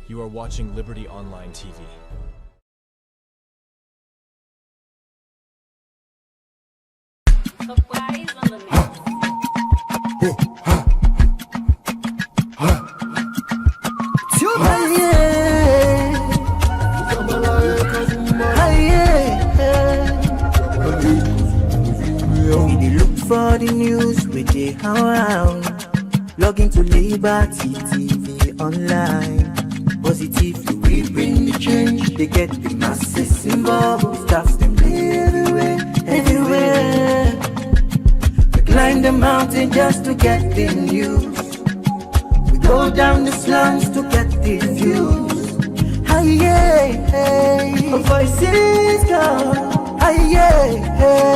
You are watching Liberty Online TV. For the news with the around, log into Liberty TV online. Positively we bring the change. They get the masses involved. Staffs them everywhere, everywhere. We climb the mountain just to get the news. We go down the slums to get the views. Hey, yeah, hey. Our voices come. Hey, yeah, hey.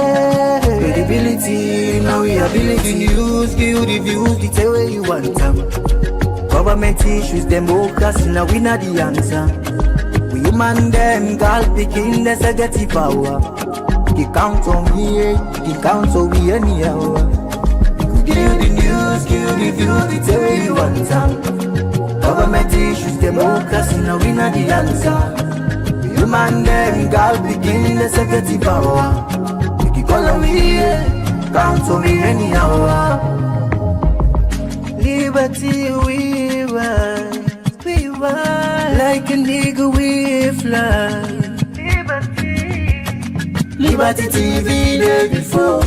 Credibility, now we ability. News, give the views, the tell where you want them. Government issues, democracy, now we not the answer. We human them, God picking, there's a get the power. He count on me, he count on we anyhow. Give the news, give the views, the tell where you want them. Government issues, democracy, now we not the answer. We human them, God picking, there's a get the power. Call on me, count on me anyhow. Liberty we rise, like a nigga we fly. Liberty TV day before.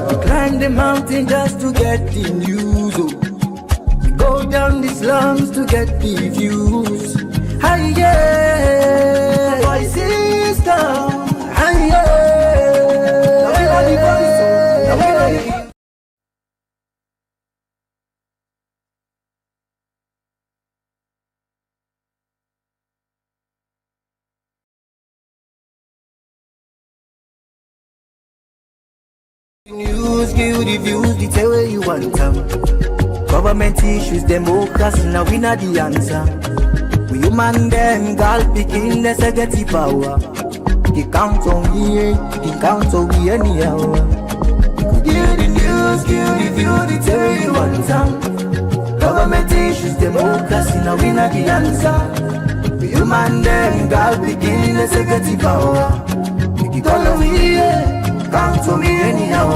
We climb the mountain just to get the news. We go down the slums to get the views. Hi, yeah, voices down. Hi, yeah, now we are the voices. Now we are the news, give the views, the tell where you want them. Government issues, democracy, now we not the answer. We human them, God picking, there's a get the power. He count on me, he count on me anyhow. Give the news, give the view, the tell where you want them. Government issues, democracy, now we not the answer. We human them, God picking, there's a get the power. He call on me, count on me anyhow.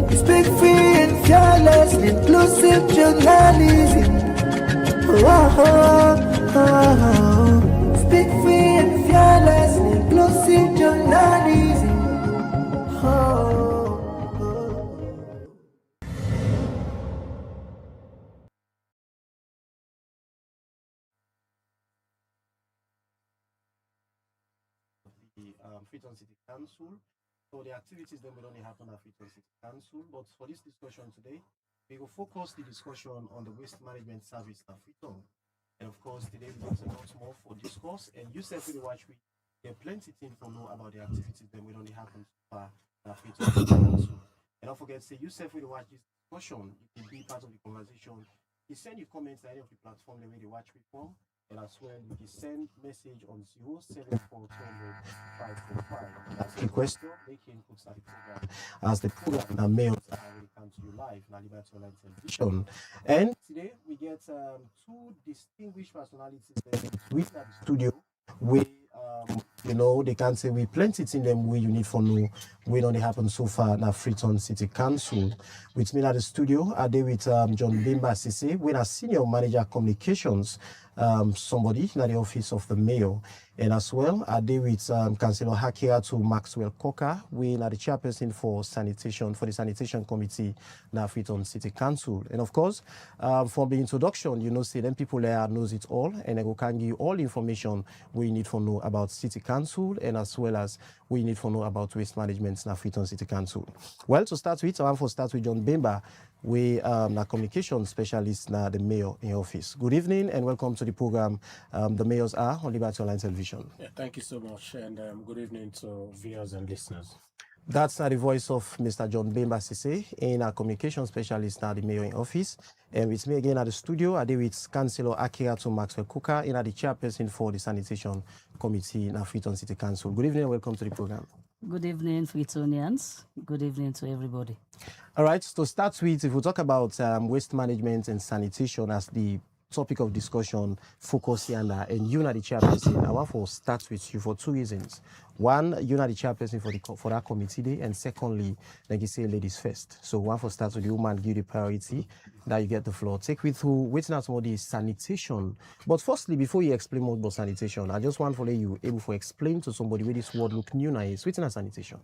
We speak free and fearless, inclusive journalism. Speak free and fearless, inclusive journalism. The Freetown City Council. So the activities then will only happen at Freetown City Council. But for this discussion today, we will focus the discussion on the waste management service at Freetown. And of course, today we got a lot more for discourse. And you said really watch we get plenty things to know about the activities that will only happen at Freetown City Council. And don't forget, say you said really watch this discussion. You can be part of the conversation. You send your comments at any of the platform that we watch before. And as well, you can send message on 074200545. That's the question. Make inputs at the program as the program and mails will come to you live on Liberty Online Television. And today we get two distinguished personalities with the studio. We they can say we plenty in them we you need for know we only happen so far now Freetown City Council. With me at the studio are they with John Bimba Sise, we are senior manager communications, somebody in the office of the mayor, and as well are they with Councillor Hakia to Maxwell Coker, we are the chairperson for the sanitation committee now Freetown City Council. And of course, for the introduction, say them people there knows it all, and they can give you all the information we need for know about City Council, and as well as we need to know about waste management in Freetown City Council. Well, to start with, I want to start with John Bimba. We are communication specialist now the mayor in office. Good evening and welcome to the program. The mayors are on Liberty Online Television. Yeah, thank you so much, and good evening to viewers and listeners. That's the voice of Mr. John Bimba Sise, in a communication specialist now the mayor in office. And with me again at the studio, I deal with Councillor Akira to Maxwell Cooker, in the chairperson for the sanitation committee in Freetown City Council. Good evening and welcome to the program. Good evening, Freetonians. Good evening to everybody. All right, to start with, if we talk about waste management and sanitation as the topic of discussion, focus here and you are the chairperson, I want to start with you for two reasons. One, you are the chairperson for that committee day, and secondly, like you say, ladies first. So one for start with the woman, give the priority, that you get the floor. Take me through waiting out more the sanitation. But firstly, before you explain more about sanitation, I just want to let you able to explain to somebody where this word look new now is waiting at sanitation.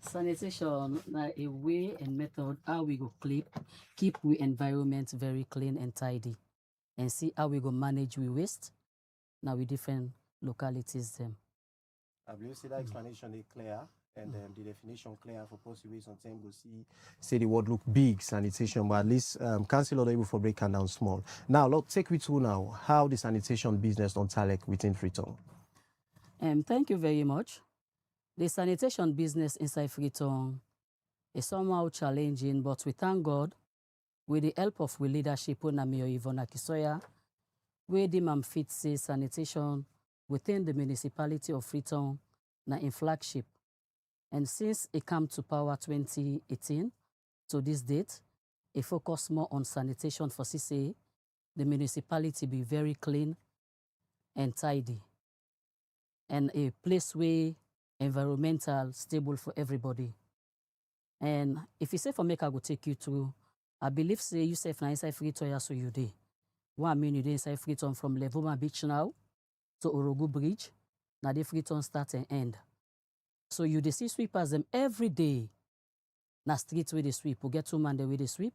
Sanitation na a way and method how we go keep we environment very clean and tidy, and see how we go manage we waste. Now we different localities them. I believe see that explanation is clear and the definition clear for possibly sometimes go say the word look big sanitation, but at least council order able for breaking down small. Now let's take we to now how the sanitation business on Talek within Freetown. Thank you very much. The sanitation business inside Freetown is somehow challenging, but we thank God with the help of we leadership na Mayor Ivona Kisoya, where the man fit say sanitation within the municipality of Freetown na in flagship. And since it came to power 2018 to this date, it focus more on sanitation for CCA, the municipality be very clean and tidy, and a place where environmental stable for everybody. And if you say for make I go take you through, I believe say you say inside Freetown so you dey. What I mean you dey inside Freetown from Levoma Beach now to Orogu Bridge, now the Freetown start and end. So you dey see sweepers them every day. Na street where they sweep. We get 2 man there where they sweep.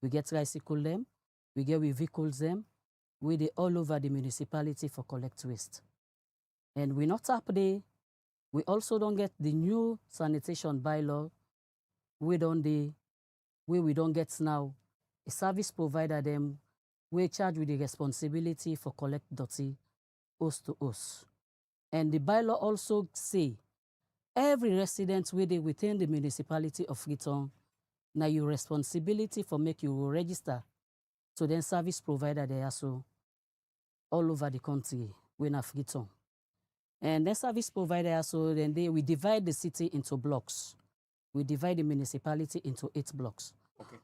We get tricycle them. We get with vehicles them. We they all over the municipality for collect waste. And we not up there. We also don't get the new sanitation bylaw. We don't get now a service provider them. We charge with the responsibility for collect dirty host to host. And the bylaw also say every resident within the municipality of Freetown, now your responsibility for make you register to then service provider there so all over the country when Freetown. And then service provider so then we divide the city into blocks. We divide the municipality into 8 blocks. Okay.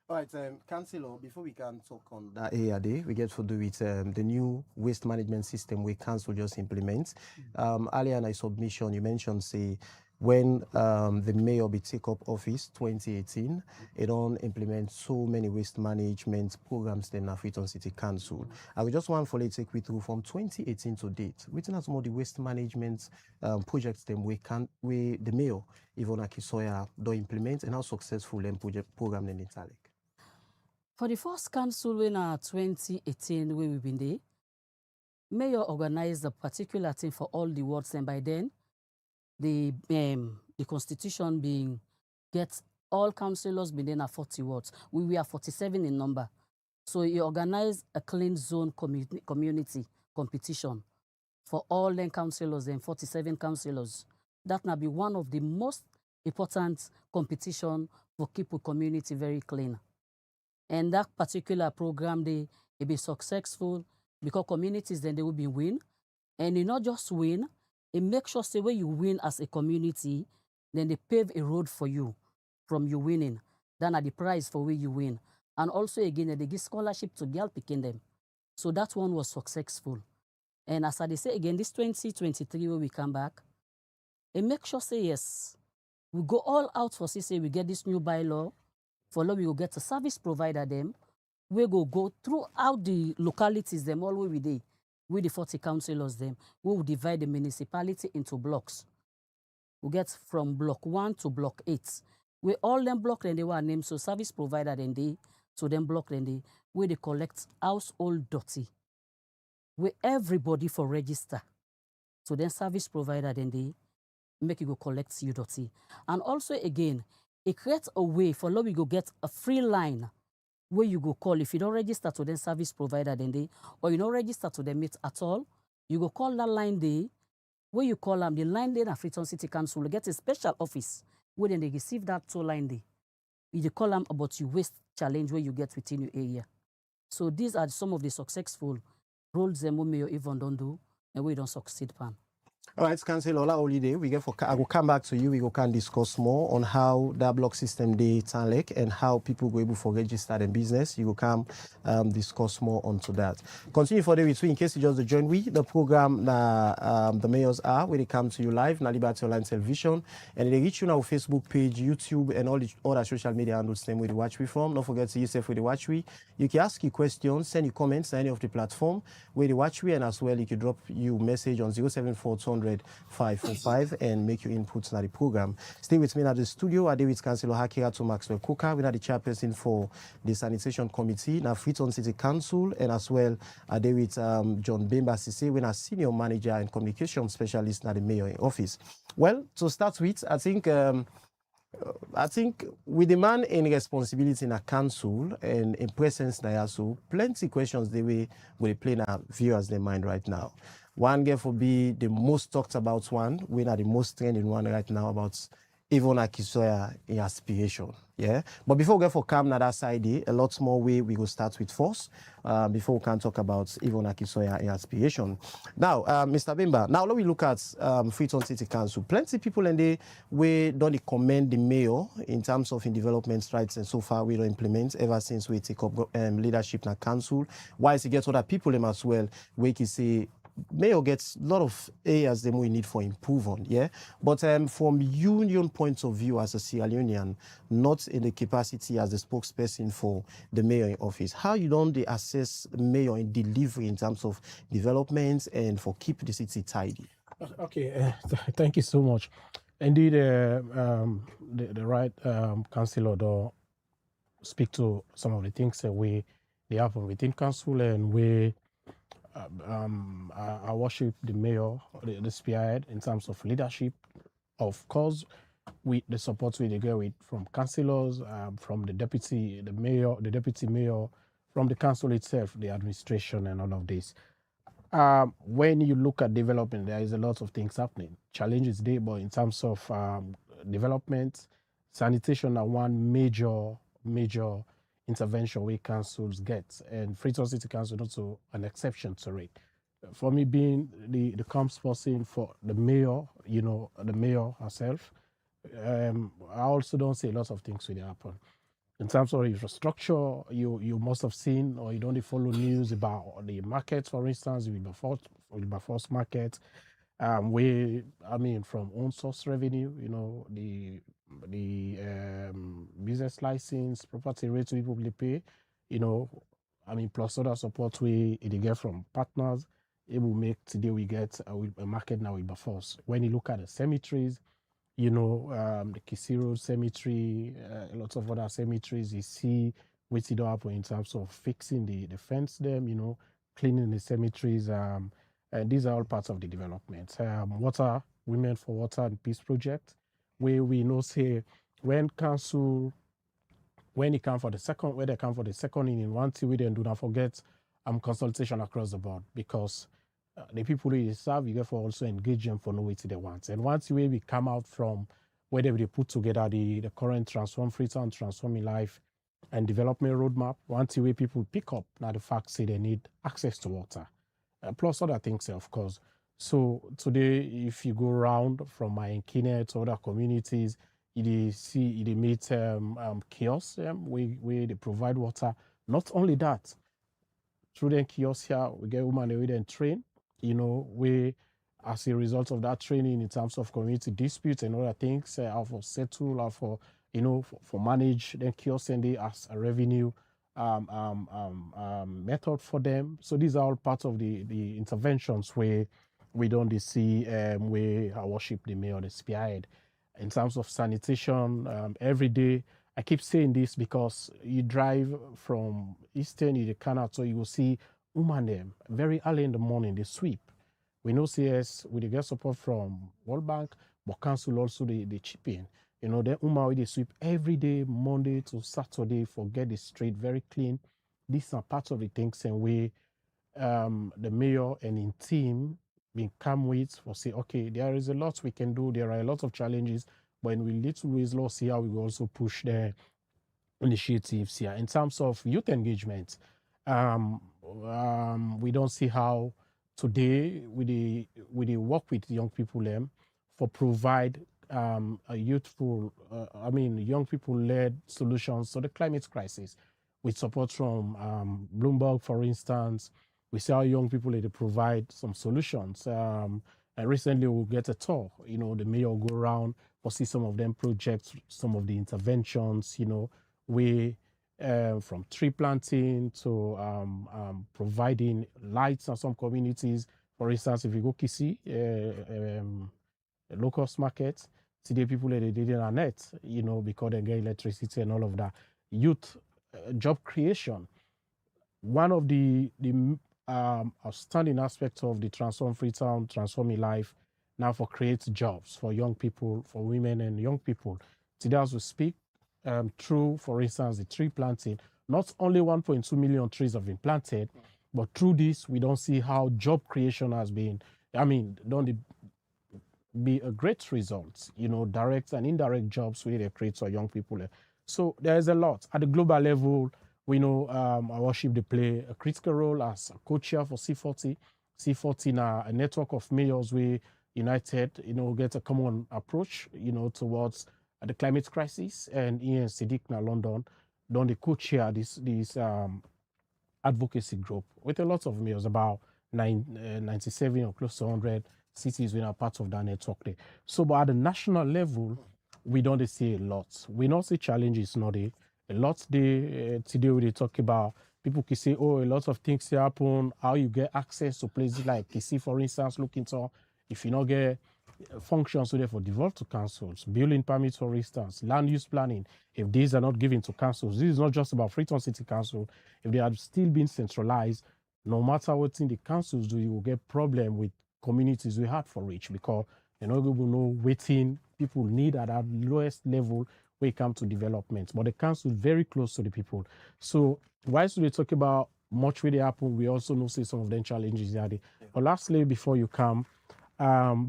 All right, Councillor, before we can talk on that area day, we get to do with the new waste management system we council just implement. Earlier in a submission, you mentioned, say, when the mayor be take up office 2018, it don't implement so many waste management programs then na Freetown City Council. I will just want to take we through from 2018 to date. Written as some of the waste management projects them we the mayor Ivona Kisoya do implement and how successful them program in Italic. For the first council in 2018 where we've been there, mayor organized a particular thing for all the wards, and by then the constitution being get all councillors being there at 40 wards. We were 47 in number. So he organized a clean zone community competition for all the councillors and 47 councillors. That now be one of the most important competition for keep a community very clean. And that particular program, it be successful because communities then they will be win. And you not just win, it makes sure say when you win as a community, then they pave a road for you from you winning. Then at the prize for where you win. And also again, they give scholarship to girl picking them. So that one was successful. And as I say again, this 2023 when we come back, it makes sure say yes, we go all out for say we get this new bylaw. For now, we will get a service provider them. We go throughout the localities them all we day with the 40 councillors them. We will divide the municipality into blocks. We get from block 1 to block 8. We all them block then they were named so service provider then they so them block then they where they collect household dirty. Where everybody for register. So then service provider then they make you go collect your dirty. And also again, it creates a way for now we go get a free line where you go call. If you don't register to them service provider then they, or you don't register to them it at all, you go call that line day, where you call them, the line day na Freetown City Council will get a special office where then they receive that toll line day. You call them about your waste challenge where you get within your area. So these are some of the successful roles them we may even don't do and we don't succeed pan. All right, Council Ola Holiday, I will come back to you. We will can discuss more on how that block system day Tanlek and how people go able for register in business. You will come discuss more onto that. Continue for the week. In case you just join the program the mayors are when they come to you live, na Liberty Online Television, and they reach you on our Facebook page, YouTube, and all the other social media handles them where they watch we from. Don't forget to yourself where they watch we. You can ask your questions, send your comments on any of the platform where they watch we, and as well you can drop you message on 074 545 and make your inputs in the program. Stay with me at the studio. I deal with Councillor Hakira to Maxwell Kuka. We are the chairperson for the sanitation committee, now Freetown City Council, and as well I deal with John Bemba Sise, when a senior manager and communication specialist at the mayor office. Well, to start with, I think we demand in responsibility in a council and in presence there, so plenty questions they will play in our viewers' their mind right now. One get for be the most talked about one, we are the most trending one right now about Yvonne Akisoya in aspiration. Yeah. But before we go for Cam na that side, a lot more way we will start with first before we can talk about Yvonne Akisoya in aspiration. Now, Mr. Bimba, now let me look at Freetown City Council. Plenty people in the way don't commend the mayor in terms of in development rights, and so far we don't implement ever since we take up leadership in the council. Whilst you get other people in as well, we can say mayor gets a lot of areas that we need for improve on, yeah. But from union point of view as a Sierra Leonean, not in the capacity as the spokesperson for the mayor in office, how you don't assess mayor in delivery in terms of development and for keep the city tidy? Okay, thank you so much. Indeed, the right councillor do speak to some of the things that they happen within council, and we. I worship the mayor, the spearhead in terms of leadership. Of course, with the support we get with from councillors, from the deputy mayor, from the council itself, the administration, and all of this. When you look at development, there is a lot of things happening. Challenges there, but in terms of development, sanitation are one major intervention we councils get, and Freetown City Council also an exception to it. For me, being the comms person for the mayor, the mayor herself, I also don't see a lot of things will happen. In terms of infrastructure, you must have seen, or you don't follow news about the market, for instance, the first market, from own source revenue, the business license, property rates people pay, plus other support we get from partners. It will make today we get a market now with Bafos. When you look at the cemeteries, the Kisiro cemetery, a lot of other cemeteries, you see what it happen in terms of fixing the fence them, cleaning the cemeteries, and these are all parts of the development. Water, Women for Water and Peace Project, where we know say when they come for the second inning, one thing we then do not forget consultation across the board, because the people who they serve, you therefore also engage them for no way to they want. And once we come out from whether they put together the current Transform Freetown, Transforming Life and Development Roadmap, once people pick up now the fact say they need access to water, plus other things, of course. So today, if you go around from my Kenya to other communities, you meet kiosks where they provide water. Not only that, through the kiosks here, we get women they then train, we as a result of that training in terms of community disputes and other things, how for settle, how for for manage the kiosks and they as a revenue method for them. So these are all part of the interventions where we don't see where I worship the mayor, the spearhead. In terms of sanitation, every day, I keep saying this because you drive from Eastern, you can out, so you will see women them very early in the morning, they sweep. We know CS with the get support from World Bank, but council also they chip in. The women they sweep every day, Monday to Saturday, for get the street very clean. These are part of the things and we the mayor and in team being come with for say, okay, there is a lot we can do, there are a lot of challenges, but in little ways, let's see how we will also push the initiatives here. In terms of youth engagement, we don't see how today we work with young people for provide a youthful, young people led solutions to the climate crisis, with support from Bloomberg, for instance. We see how young people they provide some solutions. And recently we'll get a tour. The mayor will go around for see some of them projects, some of the interventions. We from tree planting to providing lights in some communities. For instance, if you go Kisi, low-cost market, today people they did in a net, because they get electricity and all of that. Youth job creation. One of the outstanding aspects of the Transform Freetown, Transforming Life, now for create jobs for young people, for women and young people. Today, as we speak, through, for instance, the tree planting, not only 1.2 million trees have been planted, but through this, we don't see how job creation has been. Don't be a great result, direct and indirect jobs we need create for young people. So there's a lot. At the global level, we know our worship, they play a critical role as a co-chair for C40. C40 now a network of mayors we united, get a common approach, towards the climate crisis. And Ian Siddiq now London, done the co-chair this advocacy group with a lot of mayors, about 97 or close to 100 cities we are part of that network there. So, but at the national level, we don't see a lot. We don't see challenges, not a lot. Today we talk about people can say, oh, a lot of things happen. How you get access to places like Kisi, for instance, look into if you not get functions so therefore devolved to councils, building permits, for instance, land use planning. If these are not given to councils, this is not just about Freetown City Council. If they are still being centralized, no matter what in the councils do, you will get problem with communities we had for reach, because you're not going to know waiting people need at that lowest level when it comes to development. But the council is very close to the people. So whilst we talk about much really happen, we also know see some of them challenges there. But lastly, before you come,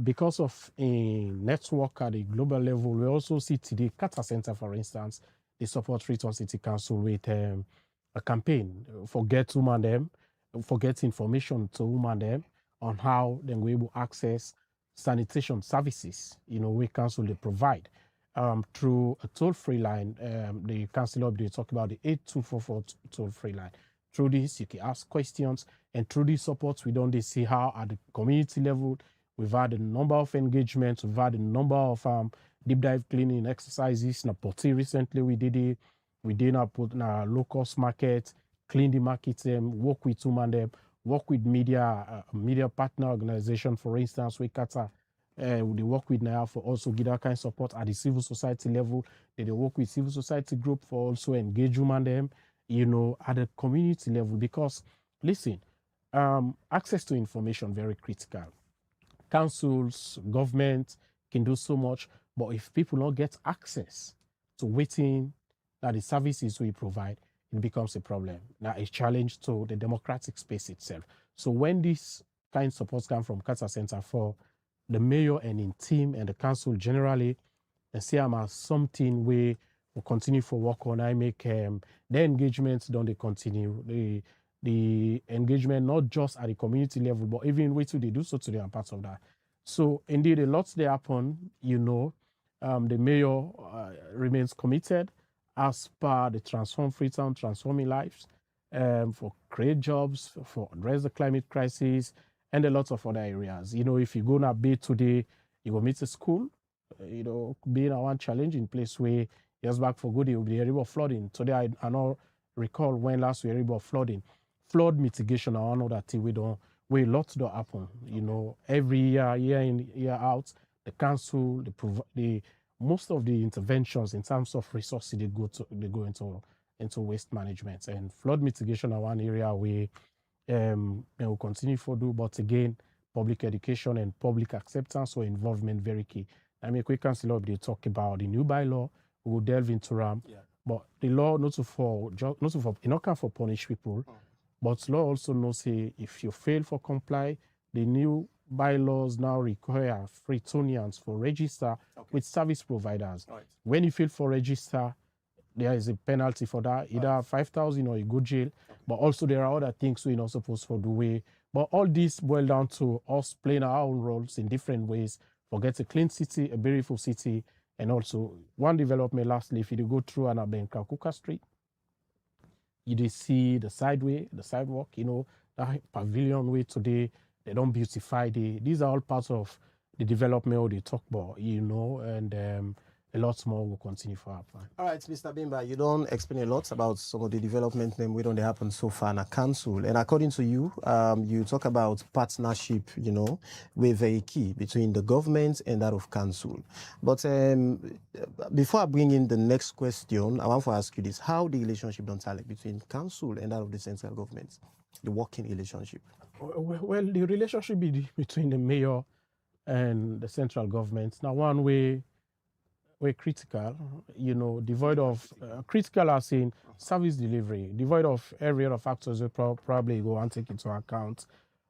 because of a network at the global level, we also see today Kata Center, for instance, they support Freetown City Council with a campaign for get women them, for get information to women them on how they will able access sanitation services, we council they provide through a toll-free line. The council they talk about the 8244 toll-free line. Through this, you can ask questions, and through these supports, we don't see how at the community level, we've had a number of engagements, we've had a number of deep dive cleaning exercises. Now, recently we did it. We did not put in our low-cost market, clean the market, work with them, work with media partner organization, for instance, we Qatar. They work with now for also give that kind of support at the civil society level. They work with civil society group for also engage them, at the community level. Because listen, access to information very critical. Councils, government can do so much, but if people don't get access to waiting that the services we provide, it becomes a problem. Now, a challenge to the democratic space itself. So when this kind of supports come from Kata Center for the mayor and in team and the council generally, and see them as something we will continue for work on. I make the engagements don't they continue. The engagement, not just at the community level, but even wait till they do so today and parts of that. So indeed, a lot they happen, the mayor remains committed as per the Transform Freetown, Transforming Lives, for create jobs, for address the climate crisis, and a lot of other areas. If you go to Bay today, you will meet a school, being a one challenging place where years back for good, it will be a river flooding. Today, I not recall when last we river flooding. Flood mitigation are one other thing where lots do happen. Every year in, year out, the council, the most of the interventions in terms of resources they go into waste management, and flood mitigation are one area where they will continue to do. But again, public education and public acceptance or involvement very key. I mean, quick council they talk about the new bylaw. We will delve into RAM, but the law not for punish people. But law also knows say if you fail for comply, the new bylaws now require Freetonians for register with service providers. Right. When you fail for register, there is a penalty for that, either 5,000 or you go jail. But also there are other things we're not supposed to do. But all this boil down to us playing our own roles in different ways. Forget a clean city, a beautiful city, and also one development. Lastly, if you go through Anabenka Kuka Street, you did see the sidewalk, that pavilion way today, they don't beautify these are all parts of the development they talk about, and a lot more will continue for our plan. All right, Mr. Bimba, you don't explain a lot about some of the development them we don't happen so far in a council. And according to you, you talk about partnership, we're very key between the government and that of council. But before I bring in the next question, I want to ask you this: how the relationship don't tally between council and that of the central government, the working relationship? Well, the relationship between the mayor and the central government. Now, one way we're critical, devoid of critical as in service delivery, devoid of every other factors we probably go and take into account.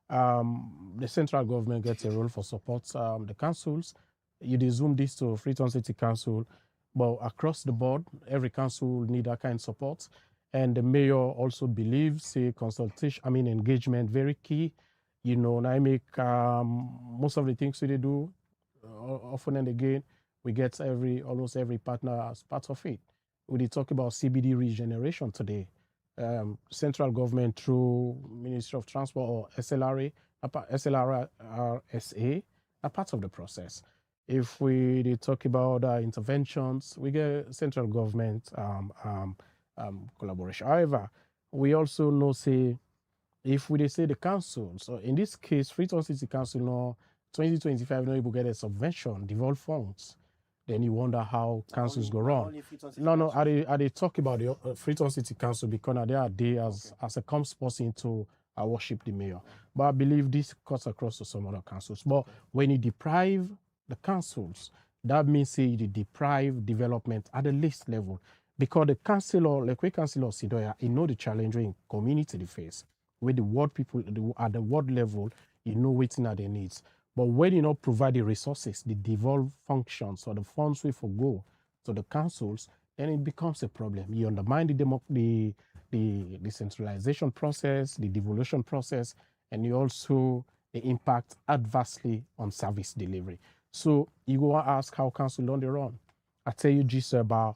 The central government gets a role for support. The councils, you zoom this to Freetown City Council, but across the board, every council need that kind of support. And the mayor also believes engagement very key. And I make most of the things we do often and again. We get almost every partner as part of it. We did talk about CBD regeneration today. Central government through Ministry of Transport or SLRA, SLRRSA, are part of the process. If we did talk about interventions, we get central government collaboration. However, we also know, if we say the council, so in this case, Freetown City Council, 2025, able to get a subvention, devolved funds. Then you wonder how councils go wrong. No, I talk about the Freetown City Council because they are there as a person to worship the mayor. But I believe this cuts across to some other councils. But when you deprive the councils, that means you deprive development at the least level. Because the councillor, like we councillor Sidoya, the challenge in community they face. With the ward people at the ward level, waiting at their needs. But when you not provide the resources, the devolved functions or the funds we forgo to the councils, then it becomes a problem. You undermine the decentralization process, the devolution process, and you also the impact adversely on service delivery. So you go and ask how council on their own. I tell you just about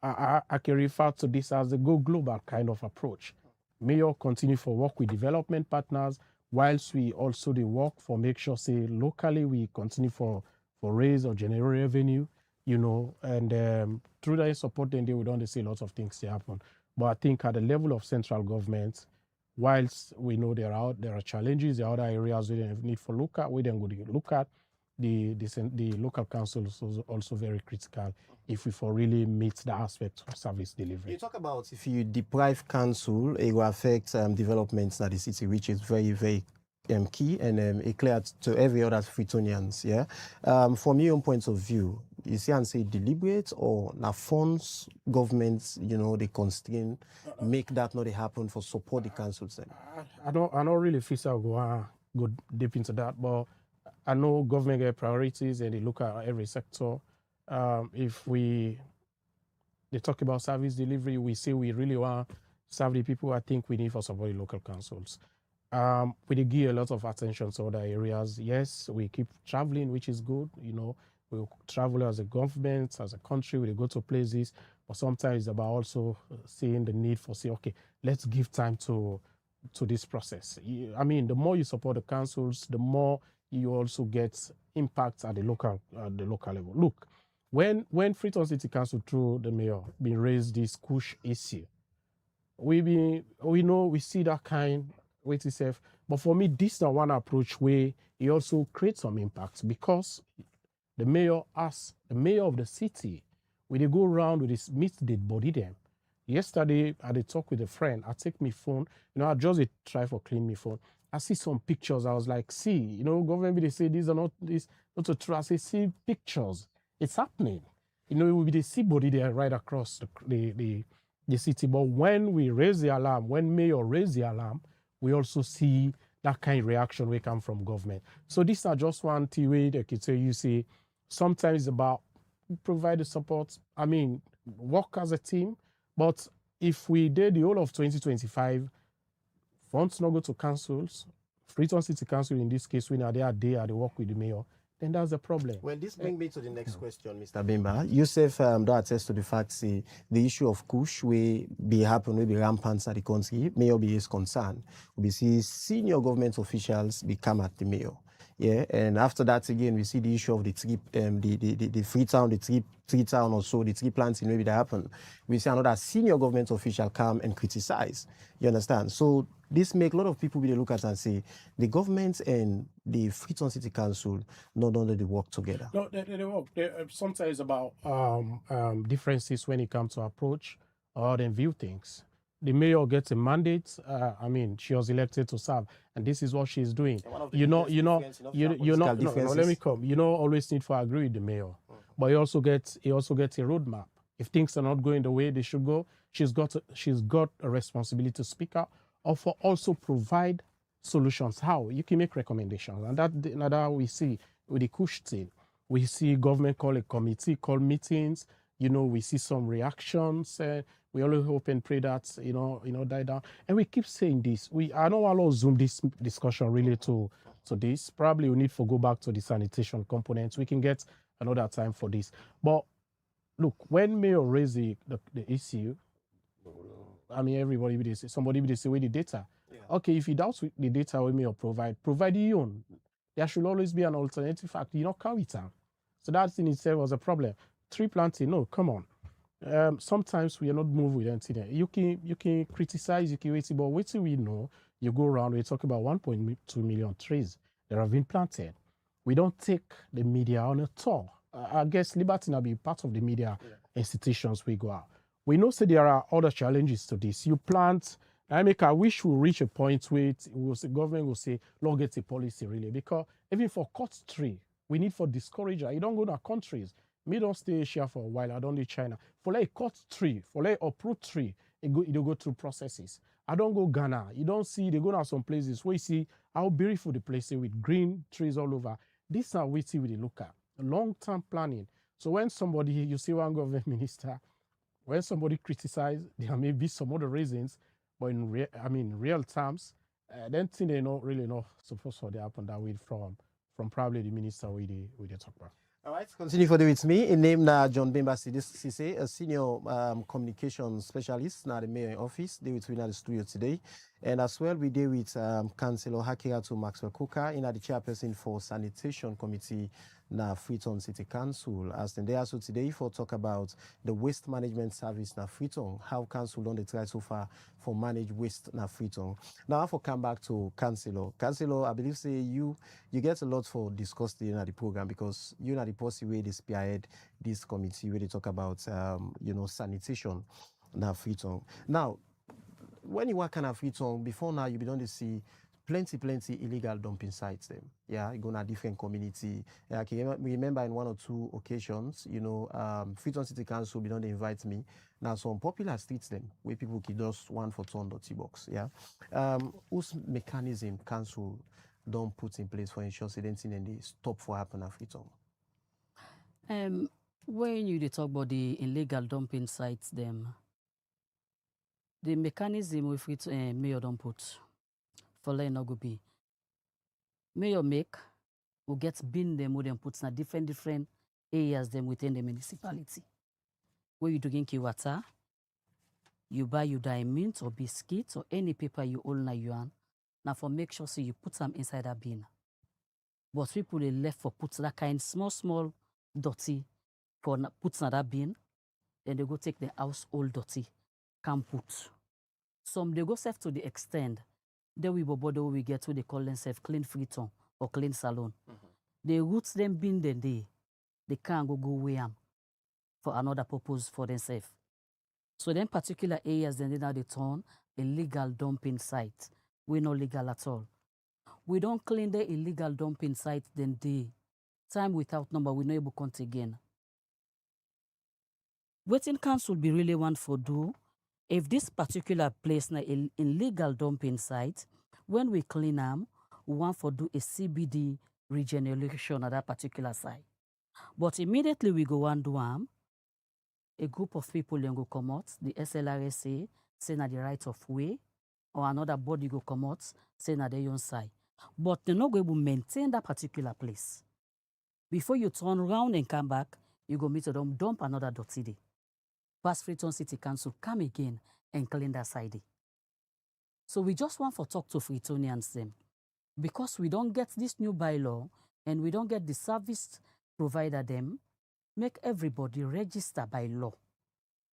I can refer to this as the go global kind of approach. Mayor continue for work with development partners, whilst we also the work for make sure locally we continue for raise or generate revenue, and through that support then we don't see lots of things to happen. But I think at the level of central government, whilst we know there are challenges, there are other areas we need for look at, we then go to look at. The local council is also very critical if we for really meet the aspect of service delivery. You talk about if you deprive council, it will affect developments in the city, which is very, very key and clear to every other Freetonians. Yeah. From your own point of view, you see and say deliberate or na funds governments, they constrain, make that not happen for support the councils. I don't really feel so go deep into that, but I know government get priorities and they look at every sector. If they talk about service delivery, we say we really want to serve the people. I think we need for support the local councils. We give a lot of attention to other areas. Yes, we keep traveling, which is good. We travel as a government, as a country. We go to places, but sometimes it's about also seeing the need for okay, let's give time to this process. The more you support the councils, the more you also get impact at the local level. Look, when Freetown City Council through the mayor been raised this kush issue, we see that kind with itself. But for me, this is one approach where it also creates some impact because the mayor of the city, when they go around with this meet the body them. Yesterday, I did talk with a friend. I take my phone, I just try for clean my phone. I see some pictures. I was like, government, they say these are not true. I say, see pictures. It's happening. It will be the see body there right across the city. But when we raise the alarm, when mayor raise the alarm, we also see that kind of reaction will come from government. So these are just one way they could say, sometimes it's about provide the support. work as a team. But if we did the whole of 2025, funds not go to councils, Freetown City Council in this case, when they are there, they work with the mayor, then that's the problem. Well, this brings me to the next question, Mr. Bimba. Yusuf don't attest to the fact, say, the issue of kush will be happen, will be rampant at the country. Mayor be is concerned. We see senior government officials become at the mayor. Yeah, and after that again, we see the issue of the tree, the Freetown, the tree town or so, the tree planting maybe that happen. We see another senior government official come and criticize. You understand? So this make a lot of people really look at and say the government and the Freetown City Council not only they work together. No, they work. Sometimes about differences when it comes to approach or then view things. The mayor gets a mandate. I mean, she was elected to serve, and this is what she's doing. You know. No, let me come. You know, always need to agree with the mayor, but he also gets a roadmap. If things are not going the way they should go, she's got a responsibility to speak out, or for also provide solutions. How you can make recommendations, and that we see with the Kush thing. We see government call a committee, call meetings. You know, we see some reactions. We always hope and pray that die down. And we keep saying this. I don't want to zoom this discussion really to this. Probably we need to go back to the sanitation components. We can get another time for this. But look, when Mayor raised the issue, I mean, everybody will say, somebody will say, where the data? Yeah. Okay, if you doubt the data we Mayor provide your own. There should always be an alternative fact. You know, carry it out. So that in itself was a problem. Tree planting, no, come on. Sometimes we are not moved with anything. You can criticize, you can wait, but wait till we know. You go around, we talk about 1.2 million trees that have been planted. We don't take the media on at all. I guess Liberty will be part of the media institutions we go out. We know say there are other challenges to this. You plant. I wish we reach a point where the government will say, "Lord, get a policy really," because even for cut tree, we need for discourage. You don't go to countries. Me don't stay Asia for a while. I don't do China. For like cut tree, for like uproot tree, it go through processes. I don't go Ghana. You don't see, they go to some places where you see how beautiful the place is with green trees all over. These are what we look at. Long-term planning. So when somebody, you see one government minister, when somebody criticizes, there may be some other reasons, but in real terms, then think they not really know supposed to happen that way from probably the minister we they talk about. All right, continue for with me. In name now John Bemba Sise, a senior communications specialist now the mayor office. They with me at the studio today. And as well, we deal with Councillor Hakiratu Maxwell Kuka, in the chairperson for sanitation committee na Freetown City Council. As they also today for talk about the waste management service na Freetown, how council don't try so far for manage waste na Freetown. Now for come back to Councillor. Councillor, I believe say you get a lot for discuss in the program because you know the policy way they spearhead this committee where they talk about sanitation na Freetown. Now when you work on a Freetown, before now you be don't see plenty illegal dumping sites them. Yeah, you go to different community. I can remember in one or two occasions, Freetown City Council be don't invite me. Now some popular streets them where people can just one for 200 box. Yeah. Whose mechanism council don't put in place for ensure anything and they stop for happen at Freetown? When you talk about the illegal dumping sites them, the mechanism with which mayor don't put for letting not go be. Mayor make will get bin them with them puts in different areas them within the municipality. Where you drink your water, you buy your diamond or biscuits or any paper you own na yuan. Now for make sure so you put them inside a bin. But people they left for put that kind small dirty for put in that bin, then they go take the household dirty, can put. Some they go safe to the extent. Then we get what they call themselves clean Freetown or clean salon. They roots them bin the day. They can't go away for another purpose for themselves. So then particular areas then they now they turn illegal dumping site. We're not legal at all. We don't clean the illegal dumping site then day. Time without number, we not able to count again. Waiting council be really one for do. If this particular place na illegal dumping site, when we clean them, we want for do a CBD regeneration at that particular site. But immediately we go and do a group of people then go come out, the SLRSA say na the right of way, or another body go come out, say na their own side. But they're not going to maintain that particular place. Before you turn around and come back, you go meet them, dump another dirty day. Pass Freetown City Council, come again and clean that side. So we just want to talk to Freetonians them. Because we don't get this new bylaw and we don't get the service provider them, make everybody register by law.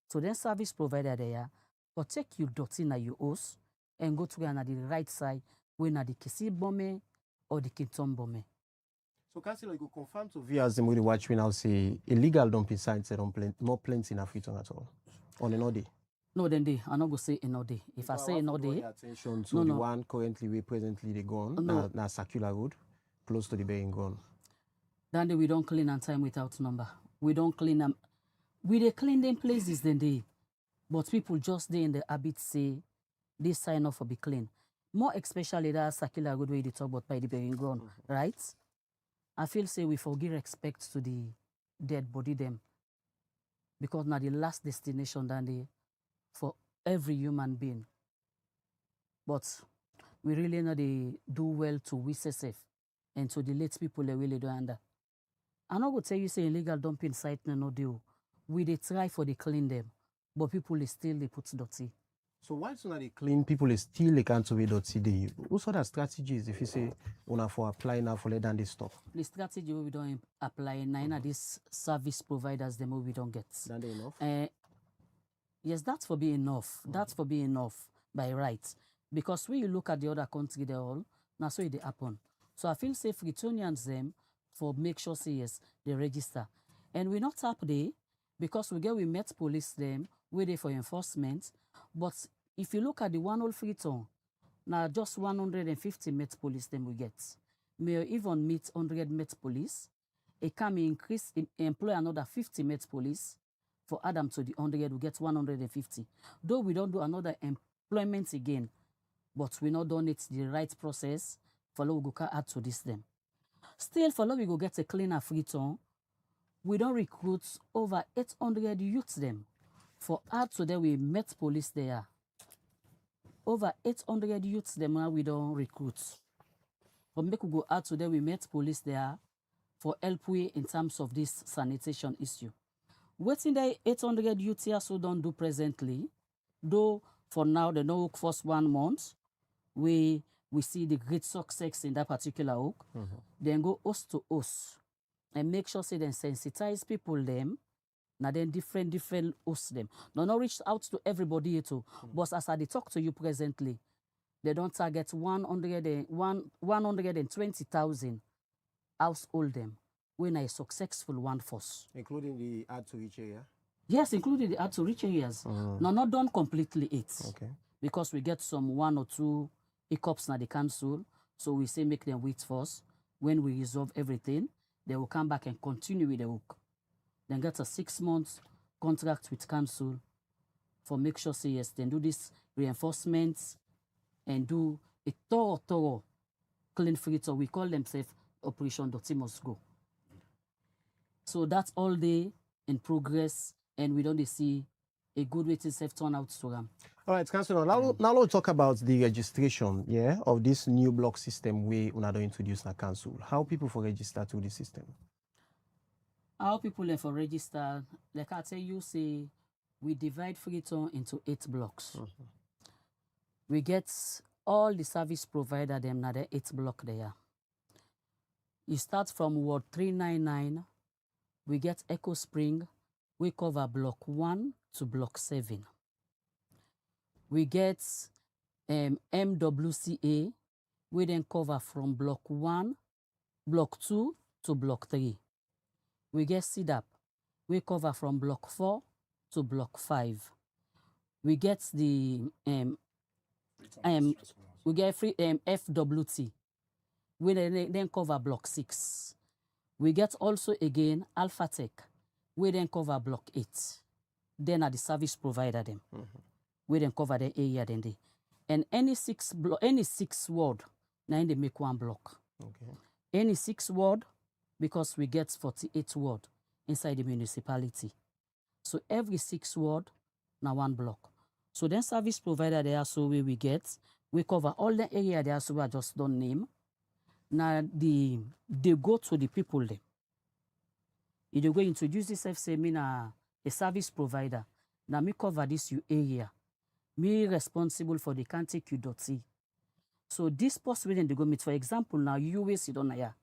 So then service provider there, but take you dirty na your house and go to the right side, when na the Kisi Bome or the Kinton Bome. So, Councillor, you go confirm to viewers them with watch we now say illegal dumping sites don't not plenty in Freetown at all on an day. No, then they. I'm not gonna say another day. If I say another day, attention to the one currently we presently they gone na circular road close to the bearing ground. Then we don't clean on time without number. We don't clean them. We they clean them places then they, but people just they in the habit say they sign off for be clean. More especially that circular road where they talk about by the bearing ground, right? I feel say we forgive respect to the dead body them because now the last destination than they for every human being. But we really know they do well to we say safe and to the late people they really do under. I'm not going to tell you say illegal dumping site no deal. We they try for the clean them, but people they still they put dirty. So why so now they clean people is still they can't be dirty they what sort of strategies if you say una for apply now for let down this stuff? The strategy we don't apply now these service providers them we don't get. That enough? Yes, that's for being enough. That's for being enough by right. Because when you look at the other country, they all, now so it happen. So I feel safe Freetonians them for make sure say yes, they register. And we not tap there because we met police them, we there for enforcement. But if you look at the one old Freetown, now just 150 Met police them we get. May even meet 100 Met police. It can increase, employ another 50 Met police. For Adam to the 100, we get 150. Though we don't do another employment again, but we not done it the right process, follow we go add to this them. Still, follow we go get a cleaner Freetown. We don't recruit over 800 youths them. For add to them, we met police there. Over 800 youths them we don't recruit. For make we go add to them, we met police there for help we in terms of this sanitation issue. Waiting the 800 youth here so don't do presently, though for now the no work first 1 month, we see the great success in that particular oak. Then go host to host and make sure say then sensitize people them, now then different host them. Not reach out to everybody too, but as I talk to you presently, they don't target 120,000 household them. When a successful one force. Including the add to reach area? Yes, including the add to reach areas. No, not done completely it. Okay. Because we get some 1 or 2 hiccups na the council. So we say make them wait first. When we resolve everything, they will come back and continue with the work. Then get a 6 months contract with council for make sure say yes, then do this reinforcements and do a thorough clean Freetown. We call themselves Operation Dirty Must Go. So that's all day in progress, and we don't see a good way to safe turnout to them. All right, Councillor, now let's talk about the registration, of this new block system we are going to introduce in the council. How people for register to the system? How people for register, like I tell you, say we divide Freetown into 8 blocks. We get all the service provider them na the 8 block there. You start from Ward 399. We get Echo Spring, we cover block 1 to block 7. We get MWCA, we then cover from block 1, block 2 to block 3. We get CDAP, we cover from block 4 to block 5. We get the we get free FWT, we then cover block 6. We get also again Alpha Tech, we then cover block 8. Then are the service provider them. We then cover the area then they. And any 6 ward, now they make 1 block. Okay. Any 6 ward, because we get 48 ward inside the municipality. So every 6 ward, now 1 block. So then service provider there, so we get, we cover all the area there, so I just don't name. Now they go to the people there. If they go introduce yourself, say me na a service provider. Now me cover this you area. Me responsible for the can't take you dirty. So this post when they go meet, for example, now you will sit on here.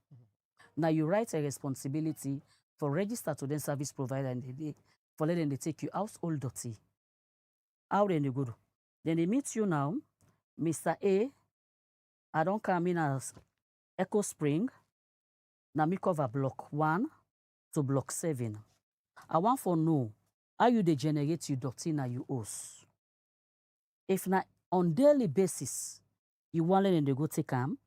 Now you write a responsibility for register to the service provider and they for letting they take you household dirty. How then they go? Then they meet you now, Mr. A. I don't come in as Echo Spring. Now me cover block 1 to block 7. I want for know how you they generate you dirty na you house. If na on daily basis you want them they go take them,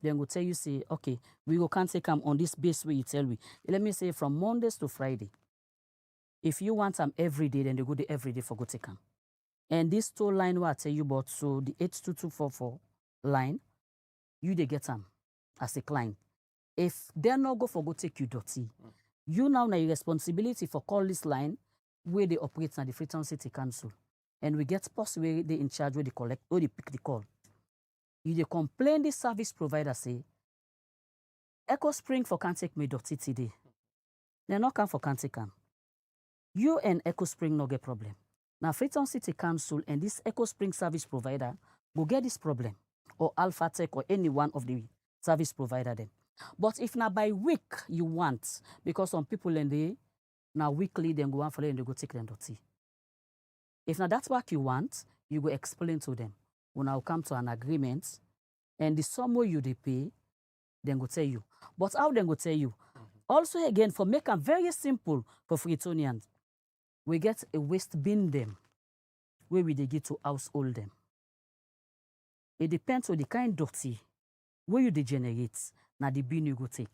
then go tell you say, okay, we go can't take them on this base way you tell me. Let me say from Mondays to Friday. If you want them every day, then they go the every day for go take them. And this toll line what I tell you about, so the 82244 line, you they get them as a client. If they're not go for go take you dirty, you now na your responsibility for call this line where they operate na the Freetown City Council. And we get post where they in charge where they collect, where they pick the call. You they complain the service provider say, Echo Spring for can't take me dirty today. They not come for can't take them. You and Echo Spring no get problem. Now Freetown City Council and this Echo Spring service provider go get this problem, or Alpha Tech or any one of the service provider them. But if now by week you want, because some people in the now weekly then go on for them and they go take them dirty. If now that's what you want, you go explain to them. When now come to an agreement, and the sum way you they pay, then go tell you. But how then go tell you? Also again, for make them very simple for Freetonians, we get a waste bin them, where we they get to household them. It depends on the kind dirty where you degenerate, now the bin you go take.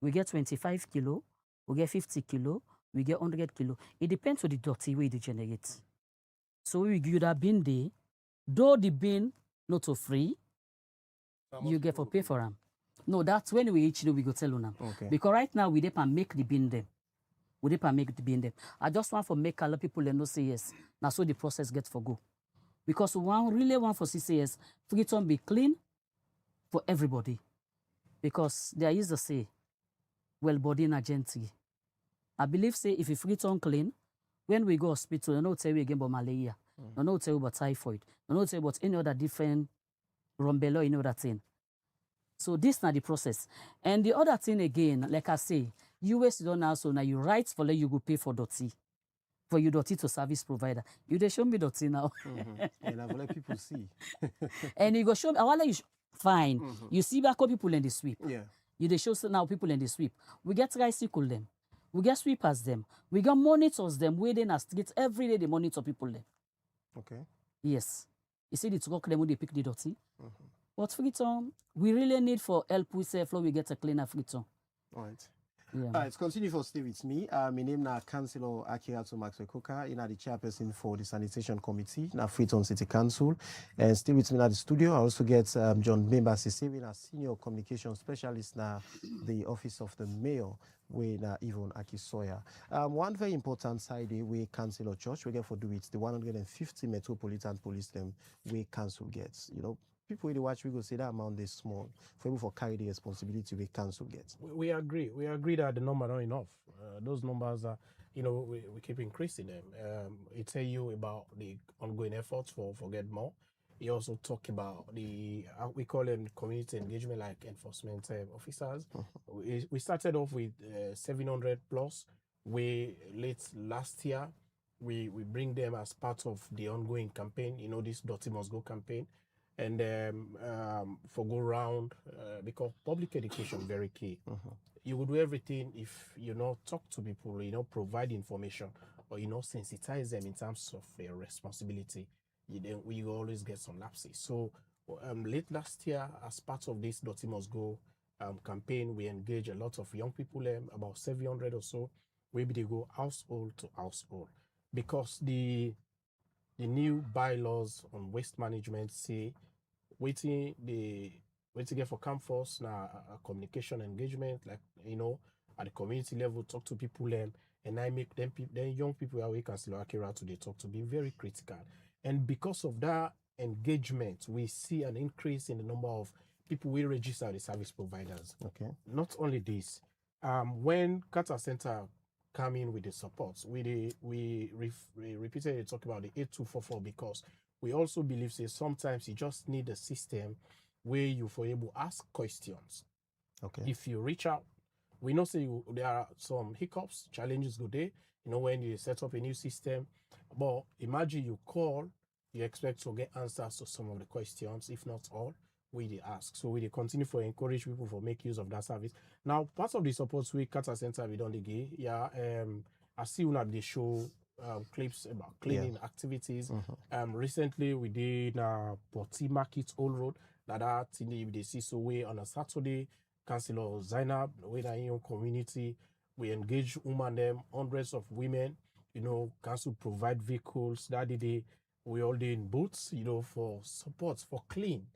We get 25 kilo, we get 50 kilo, we get 100 kilo. It depends on the dirty where you degenerate. So we give you that bin day, though the bin not so free, you get for pay for them. No, that's when we each know we go tell you now. Okay. Because right now we dep and make the bin them. We dep and make the bin them. I just want for make a lot of people and no say yes. Now so the process gets for go. Because we really want for CCS, Freetown be clean for everybody. Because there is a say, well body na gentle. I believe say if you Freetown clean, when we go hospital, they don't tell you again about malaria. They don't tell you about typhoid. They don't tell you about any other different rumbella or any other thing. So this is not the process. And the other thing again, like I say, US don't also now you write for let you go pay for dirty. For you dirty to service provider. You they show me dirty now. And I will let people see. And you go show me, I want you fine. You see back up people in the sweep. Yeah. You they show now people in the sweep. We get tricycle them. We get sweepers them. We got monitors them waiting at streets every day they monitor people there. Okay. Yes. You see the truck them when they pick the dirty. But Freetown, we really need for help with flow we get a cleaner Freetown. All right. Yeah. All right, continue for stay with me. My name is Councillor Akirato Maxwell Koka, the chairperson for the sanitation committee, na Freetown City Council. And stay with me at the studio. I also get John Bemba Sisiri, a senior communication specialist na the office of the mayor, with Yvonne Akisoya. One very important side we Councillor Church, we get for do it, the 150 Metropolitan Police them we council gets, you know. People really watch, we go say that amount is small for people for carry the responsibility we council gets. We agree. We agree that the number not enough. Those numbers are, you know, we keep increasing them. It tell you about the ongoing efforts for get more. He also talk about the we call them community engagement, like enforcement officers. We started off with 700 plus. We late last year we bring them as part of the ongoing campaign. You know, this Dirty Must Go campaign. And for go round, because public education very key. You will do everything if you know talk to people, you know provide information, or you know sensitize them in terms of their responsibility. We always get some lapses. So late last year, as part of this Dirty Must Go campaign, we engage a lot of young people, about 700 or so. Maybe they go household to household, because the new bylaws on waste management say waiting get for campus now communication engagement, like you know at the community level, talk to people and I make them then young people where we Councillor Akira today talk to be very critical. And because of that engagement, we see an increase in the number of people we register the service providers. Okay. Not only this, when Qatar Center come in with the support, we repeatedly talk about the 8244 because we also believe say sometimes you just need a system where you for able to ask questions. Okay. If you reach out, we know say there are some hiccups, challenges go there, when you set up a new system. But imagine you call, you expect to get answers to some of the questions, if not all, we dey ask. So we dey continue for encourage people for make use of that service. Now, part of the support we Qatar Center we don't give. Yeah, I see una they show clips about cleaning activities. Recently we did Poti Market Old Road that thing they see so way on a Saturday. Councillor Zainab, we in your community, we engage women them, hundreds of women, council provide vehicles. That day we all did in booths, for support, for clean.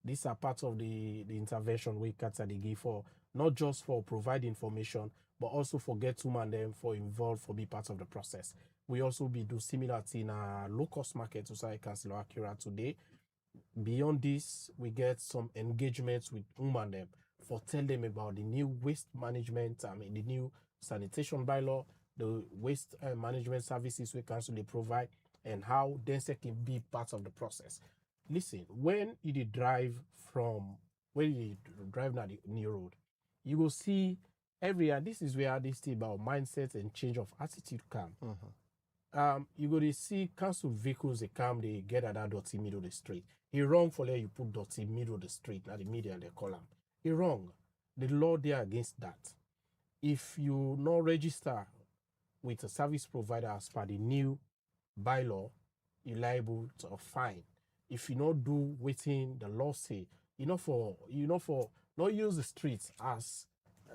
These are part of the intervention we Qatar they give for not just for provide information, but also for get women them for involved for be part of the process. We also be do similar thing in a low cost market to say Councillor Akira today. Beyond this, we get some engagements with women them for tell them about the new waste management, the new sanitation bylaw, the waste management services we council they provide, and how Dense can be part of the process. Listen, when you drive now the new road, you will see every year. This is where this thing about mindset and change of attitude come. You go to see council vehicles they come, they get at that dirty middle of the street. It wrong for you put dirty middle of the street, now the media they call them. It wrong. The law there against that. If you not register with a service provider as per the new bylaw, you're liable to a fine. If you not do within the law say, not use the streets as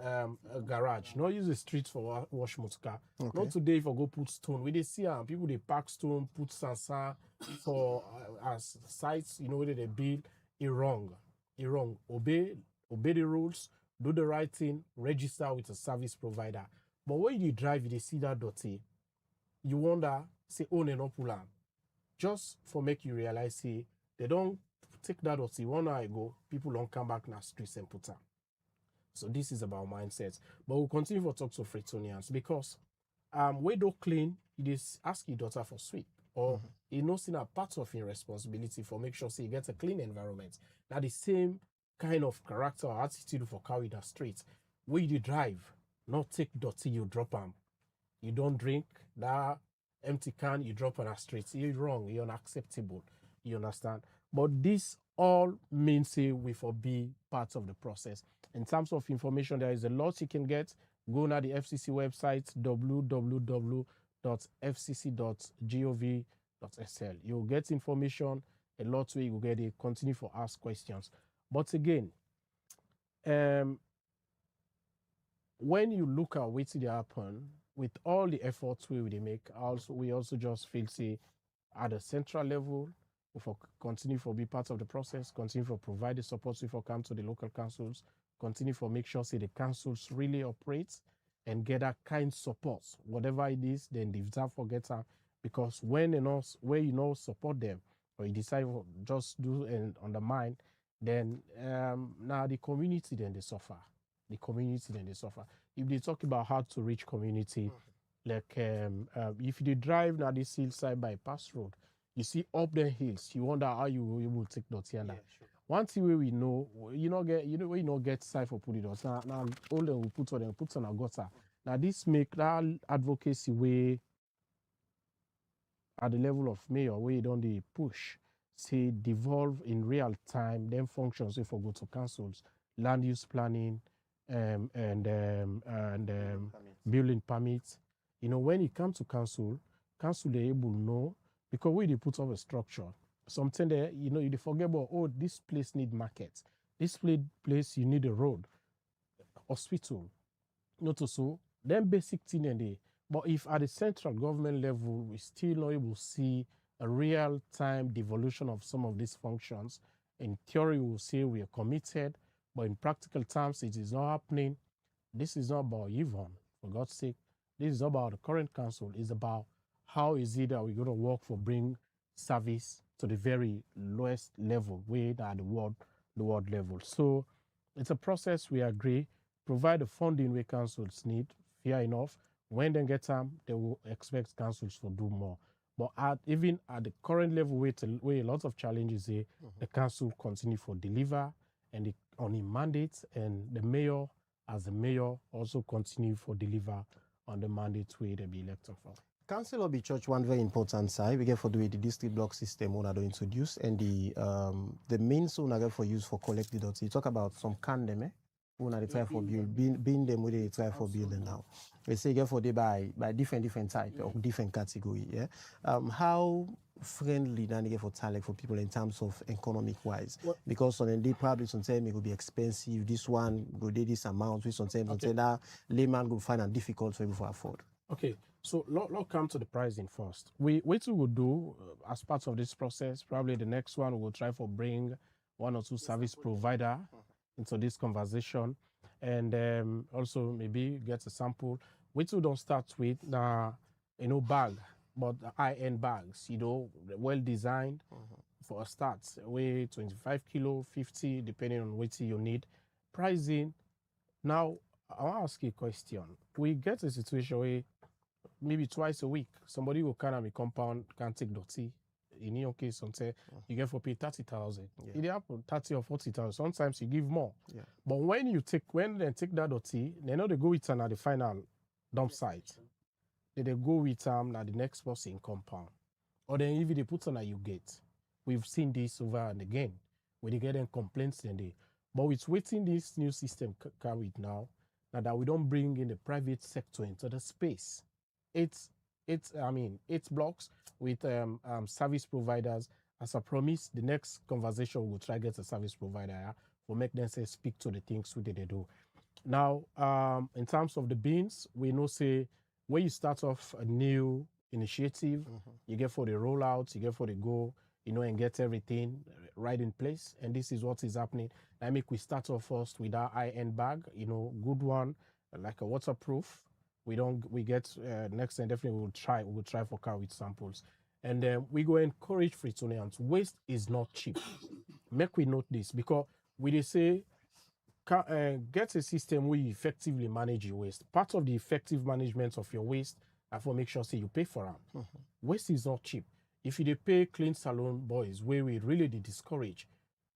a garage, not use the streets for wash motor car. Okay. Not today if I go put stone. We they see people they pack stone, put sansa for as sites, where they build. It wrong. It wrong. Obey the rules, do the right thing, register with a service provider. But when you drive, you see that dirty, you wonder, say, own and not pull am. Just for make you realize, say, they don't take that dirty. 1 hour ago, people don't come back in the streets and put am. So this is about mindsets. But we'll continue to talk to Freetonians because we don't clean, you just ask your daughter for sweep. Or you know see a part of your responsibility for make sure say you get a clean environment. Now the same kind of character or attitude for carry the street. Where you drive, not take dirty, you drop them. You don't drink that empty can, you drop on the street. You're wrong, you're unacceptable. You understand? But this all means say we for be part of the process. In terms of information, there is a lot you can get. Go now the FCC website www.fcc.gov.sl. You'll get information, a lot where you will get it, continue for ask questions. But again, when you look at what they happen, with all the efforts we make, we also just feel say at the central level, we for continue for be part of the process, continue for provide the support we for come to the local councils, continue for make sure say the councils really operate and get that kind support. Whatever it is, then they deserve forget that because when support them or you decide to just do and undermine, then now the community then they suffer. The community then they suffer. If they talk about how to reach community, like if you drive now this hillside bypass road, you see up the hills, you wonder how you will take dirty and that. Sure. One thing where we know, we not get side for put it on. Now all them will put on them, put on a gutter. Now this make that advocacy way at the level of mayor where you don't they push, say devolve in real time, then functions if we go to councils, land use planning, and building permits. When it comes to council they able to know because we they put up a structure. Something there, you forget about this place need market. This place you need a road, hospital, not so. Then basic thing and they. But if at the central government level we still not able to see a real time devolution of some of these functions, in theory we'll say we are committed, but in practical terms it is not happening. This is not about Yvonne, for God's sake. This is about the current council. It's about how is it that we're going to work for bring service to the very lowest level, way at the world level. So it's a process we agree, provide the funding we councils need, fair enough. When they get them, they will expect councils to do more. But even at the current level, where a lot of challenges here, the council continue for deliver and on the mandate, and the mayor, as the mayor, also continue for deliver on the mandate where they be elected for. Council of the church, one very important side, we get for doing the district block system we are introduced, and the means we are for use for collect the data. You talk about some can them, we are try for build, being them we try for building now. We say get for they by different type or different category. Yeah. How friendly then get for talent for people in terms of economic wise? Because on the probably sometimes it will be expensive. This one go do this amount, which sometimes that layman will find it difficult for people to afford. Okay, so let's come to the pricing first. What we will do as part of this process, probably the next one we'll try for bring one or two service provider into this conversation, and also maybe get a sample. We don't start with bag, but high-end bags, well designed for a start. Weigh 25 kilo, 50, depending on what you need. Pricing. Now, I want to ask you a question. We get a situation where maybe twice a week, somebody will come at my compound, can't take dirty. In your case, sometimes you get for pay 30,000. It happen 30 or 40,000. Sometimes you give more. Yeah. But when they take that dirty, they know they go with them at the final dump site. They go with them at the next person compound. Or then if they put on a you get. We've seen this over and again. When they get them complaints then they. But with waiting this new system carried now that we don't bring in the private sector into the space. It's 8 blocks with service providers. As I promised, the next conversation we'll try to get a service provider will make them say speak to the things we did they do. Now, in terms of the beans, we know say when you start off a new initiative, you get for the rollout, you get for the go, and get everything right in place. And this is what is happening. I make we start off first with our high-end bag, good one, like a waterproof. We get next and definitely we'll try for car with samples. And then we go encourage Freetonians. Waste is not cheap. Make we note this because they say get a system where you effectively manage your waste. Part of the effective management of your waste are for make sure say you pay for them. Waste is not cheap. If you pay clean salon boys, where we really discourage,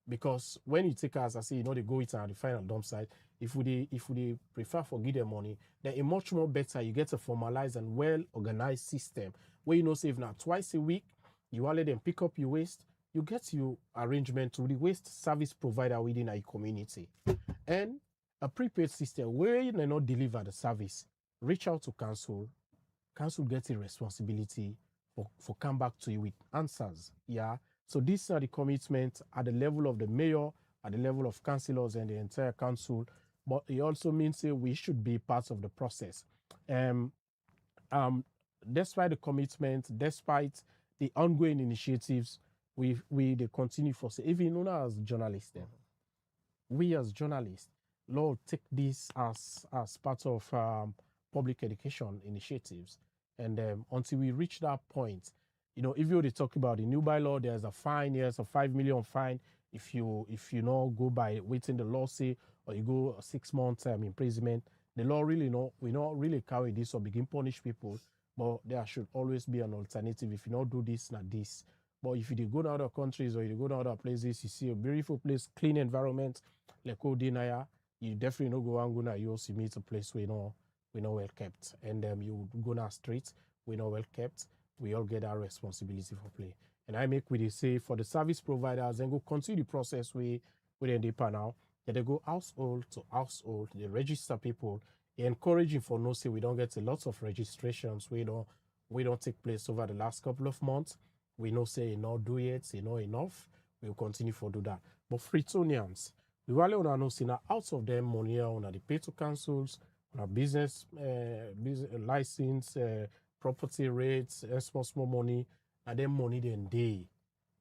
because when you take us, I say, they go with the final dump site. If we prefer for give them money, then it's much more better. You get a formalized and well-organized system where say if now twice a week, you let them pick up your waste, you get your arrangement to the waste service provider within a community. And a prepaid system where you not deliver the service, reach out to council gets a responsibility for come back to you with answers. Yeah. So these are the commitments at the level of the mayor, at the level of councillors and the entire council, but it also means we should be part of the process. Despite the commitment, despite the ongoing initiatives, we continue for even as journalists. We as journalists, Lord, take this as part of public education initiatives, and until we reach that point. If you already talk about the new bylaw, there's a fine, yes, a 5 million fine if you not go by waiting the law say, or you go 6 months imprisonment. The law we not really carry this or begin punish people, but there should always be an alternative. If you not do this, not this. But if you go to other countries or you go to other places, you see a beautiful place, clean environment, like Odinaya, you definitely not go and go now. You also meet a place we know well kept, and you go down street, we know well kept. We all get our responsibility for play. And I make with say for the service providers and go continue the process with the NDPA now, that they go household to household, they register people, they encouraging for no say we don't get a lot of registrations, we don't take place over the last couple of months. We know say not do it, enough. We'll continue for do that. But Freetonians, we really want to know say now out of them money on the pay to councils, on our business license, property rates, small money, and then money then they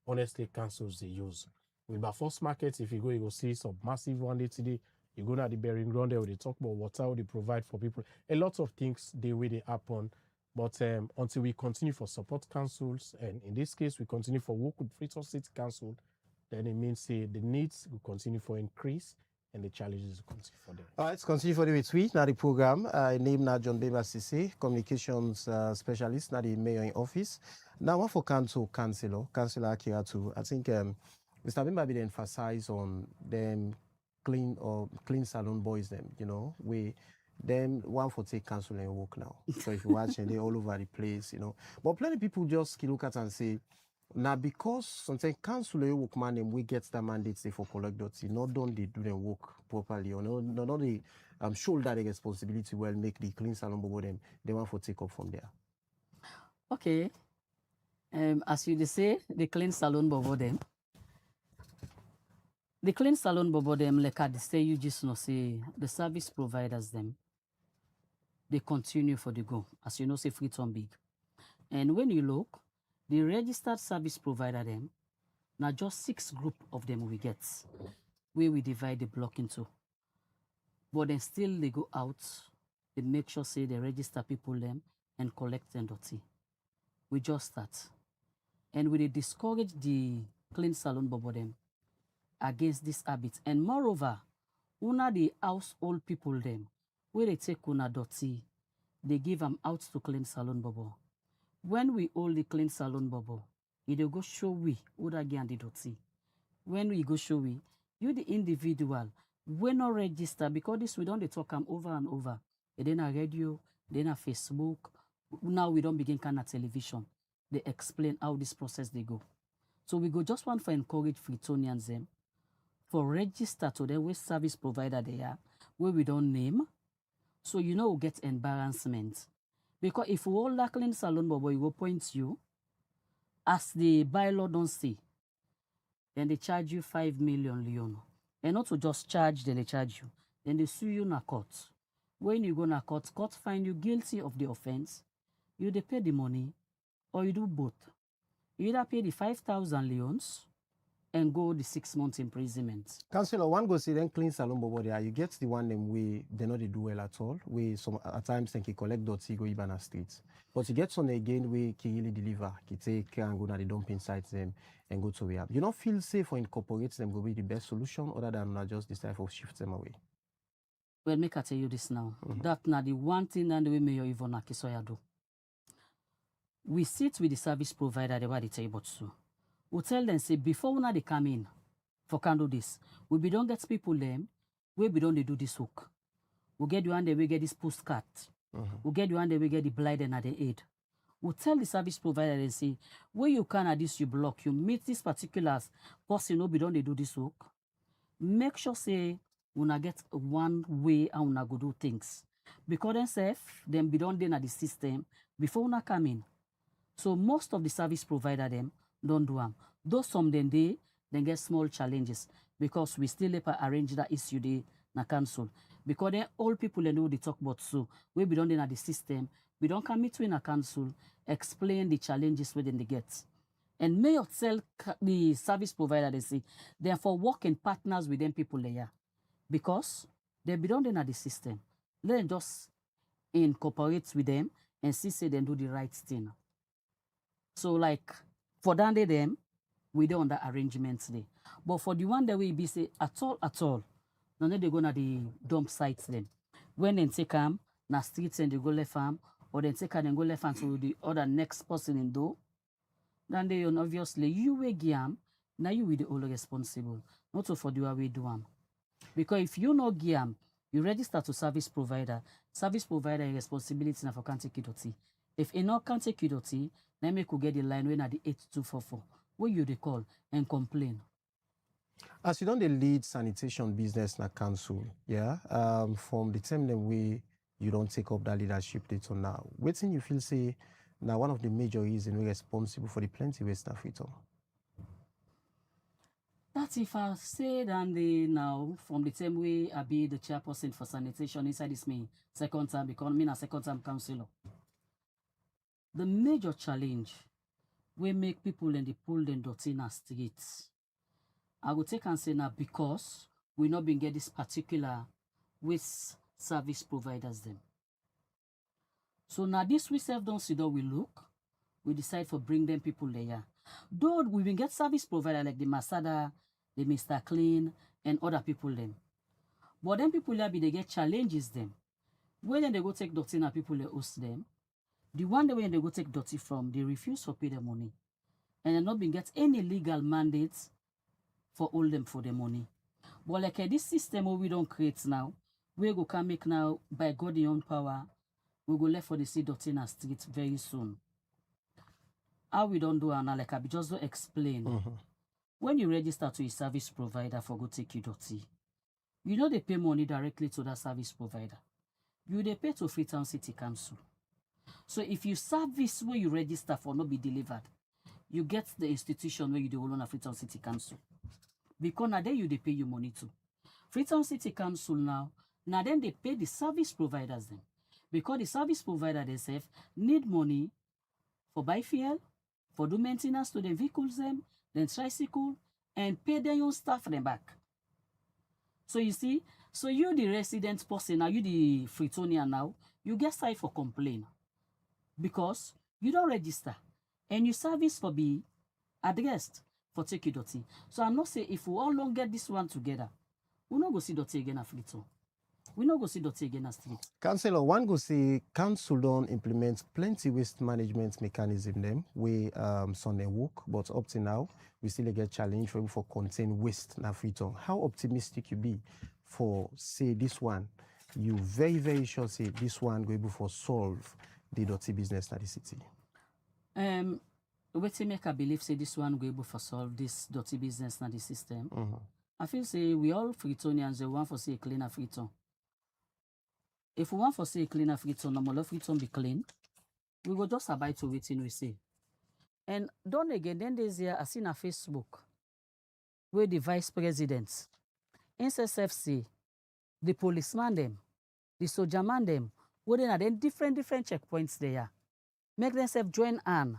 honestly councils they use. With my first market, if you go see some massive one day today, You go to the bearing ground there, where they talk about water, how they provide for people. A lot of things they way they happen. But until we continue for support councils, and in this case, we continue for work with Freetown City Council, then it means say the needs will continue for increase and the challenges will continue for them. All right, let's continue for the retweet. Now the program, name now John Beba Sisi, communications specialist, now the mayor in office. Now one for councillor Akira too. I think Mr. Bemba be emphasize on them clean salon boys them, you know, we them one for take council and work now. So if you watch and they're all over the place, you know. But plenty of people just look at and say, now because sometimes council work man and we get the mandate say for collect dirty, not don't they do their work properly or not they shoulder the responsibility well make the clean salon bobo them they want for take up from there. Okay. As you say, the clean salon bobo them. The clean salon bobo them, like I say, you just know say the service providers them, they continue for the go. As you know, say Freetown big. And when you look, the registered service provider them, now just 6 group of them we get, where we divide the block into. But then still they go out, they make sure say they register people them and collect them dirty. We just start. And we discourage the clean salon bobo them against this habit. And moreover, una the household people them, where they take una dirty, they give them out to clean salon bobo. When we all the clean salon bobo, they go show we who da get the dirty. When we go show we, you the individual, we not register because this we don't they talk them over and over. And then a radio, then a Facebook. Now we don't begin kind of television. They explain how this process they go. So we go just want for encourage Freetonians them for register to them with service provider they are, where we don't name. So you know we get embarrassment. Because if we all that clean salon bobo, you will point you, as the bylaw don't say, then they charge you 5 million leon. And not to just charge, then they charge you. Then they sue you in a court. When you go to court, court find you guilty of the offense, you they pay the money, or you do both. You either pay the 5,000 leons and go the 6 months imprisonment. Councillor, one go see then clean salon bobo there. You get the one them way they not they do well at all. We some at times think he collect dirty go even a streets. But you get some again we can really deliver, he take and go to the dumping sites them and go to rehab. You don't feel safe or incorporate them will be the best solution other than not just this type of shift them away. Well, make I tell you this now. That now the one thing and the way Mayor Yvonne Akisoya do. We sit with the service provider they tell you about so. We tell them say before when they come in for can do this, we don't get people them, we don't they do this work. We get you and they we get this postcard. We get you and they we get the blind and the aid. We tell the service provider and say, where you can at this you block, you meet this particular person who don't they do this work. Make sure say una get one way and una go do things. Because them be don't at the system before una come in. So most of the service provider them don't do them. Though some then get small challenges because we still have to arrange that issue they na council. Because then all people they know they talk about so we be don't at the system, we don't come between a council, explain the challenges within they get. And may tell the service provider they say, therefore work in partners with them people there. Because they be don't at the system. Let them just incorporate with them and see say them do the right thing. So like for that day them, we don't under arrangements there. But for the one that we be say at all, none they go na the dump sites then. When they take them, na streets and they go left farm, or then take them and go left farm to the other next person in do. Then they obviously you will give now you will the all responsible. Not so for the way we do them. Because if you know give you register to service provider responsibility na for can't take it. If you no can't take it, then we could get the line when at the 8244. Where you they call and complain. As you don't the lead sanitation business na council, yeah. From the time that you don't take up that leadership data now, waiting you feel say now one of the major reasons we're responsible for the plenty waste of it all. That's if I say that now from the time way I be the chairperson for sanitation inside this me second time because me a second time councillor. The major challenge we make people and they pull them dirty in the streets. I would take and say now because we not been get this particular waste service providers them. So now this we self don't see that we look, we decide for bring them people there. Though we been get service provider like the Masada, the Mr. Clean, and other people them. But then people there be they get challenges them. When they go take dirty and people they host them, the one day when they go take dirty from, they refuse to pay the money. And they not been get any legal mandates for all them for the money. But like this system we don't create now, we go can make now by God's own power, we go left for the sea dirty in the street very soon. How we don't do it now, like I just don't explain. When you register to a service provider for go take you dirty, you know they pay money directly to that service provider. You they pay to Freetown City Council. So if you service where you register for not be delivered, you get the institution where you do on a Freetown City Council. Because now then you they pay your money too. Freetown City Council now then they pay the service providers them. Because the service provider themselves need money for buy fuel, for do maintenance to the vehicles them, then tricycle, and pay their own staff them back. So you see, so you the resident person now, you the Freetonian now, you get side for complaint. Because you don't register and you service for be addressed for take you dirty. So I'm not saying if we all don't get this one together, we not go see dirty again at Freetown. We not go see dirty again at street. Councillor, one go say council don't implement plenty waste management mechanism them we Sunday work, but up to now we still get challenge for contain waste na Freetown. How optimistic you be for say this one? You very sure say this one go able for solve the dirty business in the city. What make I believe say this one go able for solve this dirty business in the system? I feel say we all Freetonians, they want for say a cleaner Freetown. If we want for say a cleaner Freetown, normal Freetown be clean, we go just abide to waiting we say. And don't again, then there's here I seen a Facebook where the vice president, NSSFC, the policeman them, the soldier man them, where they are then different checkpoints there. Make themselves join on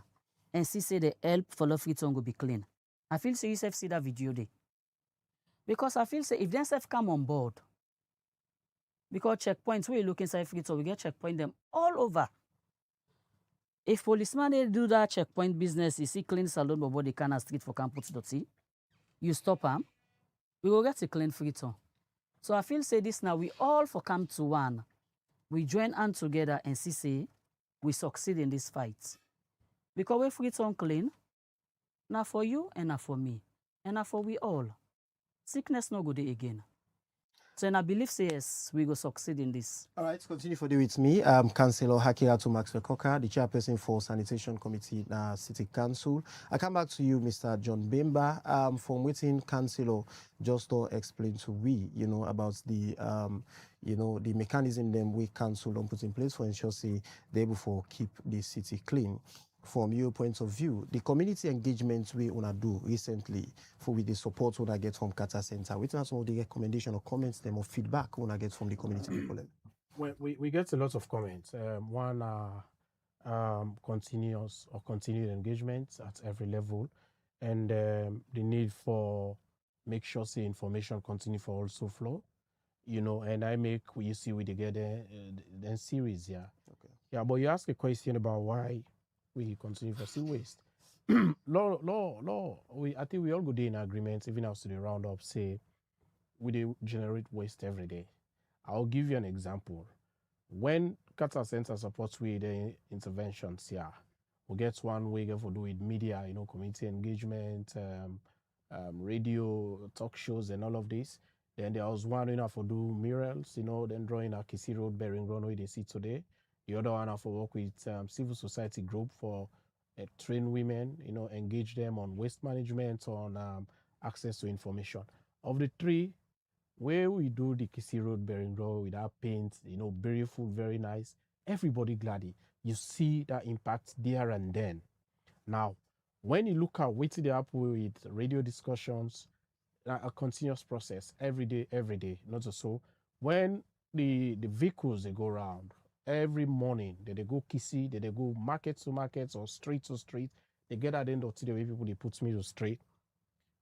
and see say the help for Freetown go be clean. I feel say you see that video there. Because I feel say if themselves come on board, because checkpoints where you look inside Freetown, we get checkpoint them all over. If policeman they do that checkpoint business, you see clean salon but they can street for campus dirty, you stop them, we will get a clean Freetown. So I feel say this now we all for come to one. We join hand together and see say we succeed in this fight. Because we Freetown clean, now for you and now for me, and now for we all. Sickness no go there again. So and I believe say yes, we go succeed in this. All right, continue for the with me. Councillor Hakiratu Maxwell Coker, the chairperson for Sanitation Committee na City Council. I come back to you, Mr. John Bemba. From within Councillor, just to explain to we, about the the mechanism them we council don't put in place for ensure say they able for keep the city clean. From your point of view, the community engagement we wanna do recently for with the support we get from Kata Center, which are some of the recommendation or comments them or feedback we wanna get from the community people. Well, we get a lot of comments. One continuous or continued engagement at every level, and the need for make sure say information continue for also flow. And I make you see we together then series, yeah. Okay. Yeah, but you ask a question about why we continue for sea waste. I think we all go there in agreement, even as to the roundup, say we generate waste every day. I'll give you an example. When Qatar Center supports with the interventions here, we get one way for do with media, community engagement, radio, talk shows, and all of this. Then there was one for do murals, then drawing a Kisi Road, Bering Road, where they see today. The other one for work with civil society group for train women, engage them on waste management, on access to information. Of the three, where we do the Kisi Road, Bering Road with our paint, beautiful, very nice, everybody glad. You see that impact there and then. Now, when you look at what they happen with radio discussions, a continuous process every day, not so. When the vehicles they go around every morning, they go Kisi, they go market to market or street to street, they get at the end of the way people they put me to street.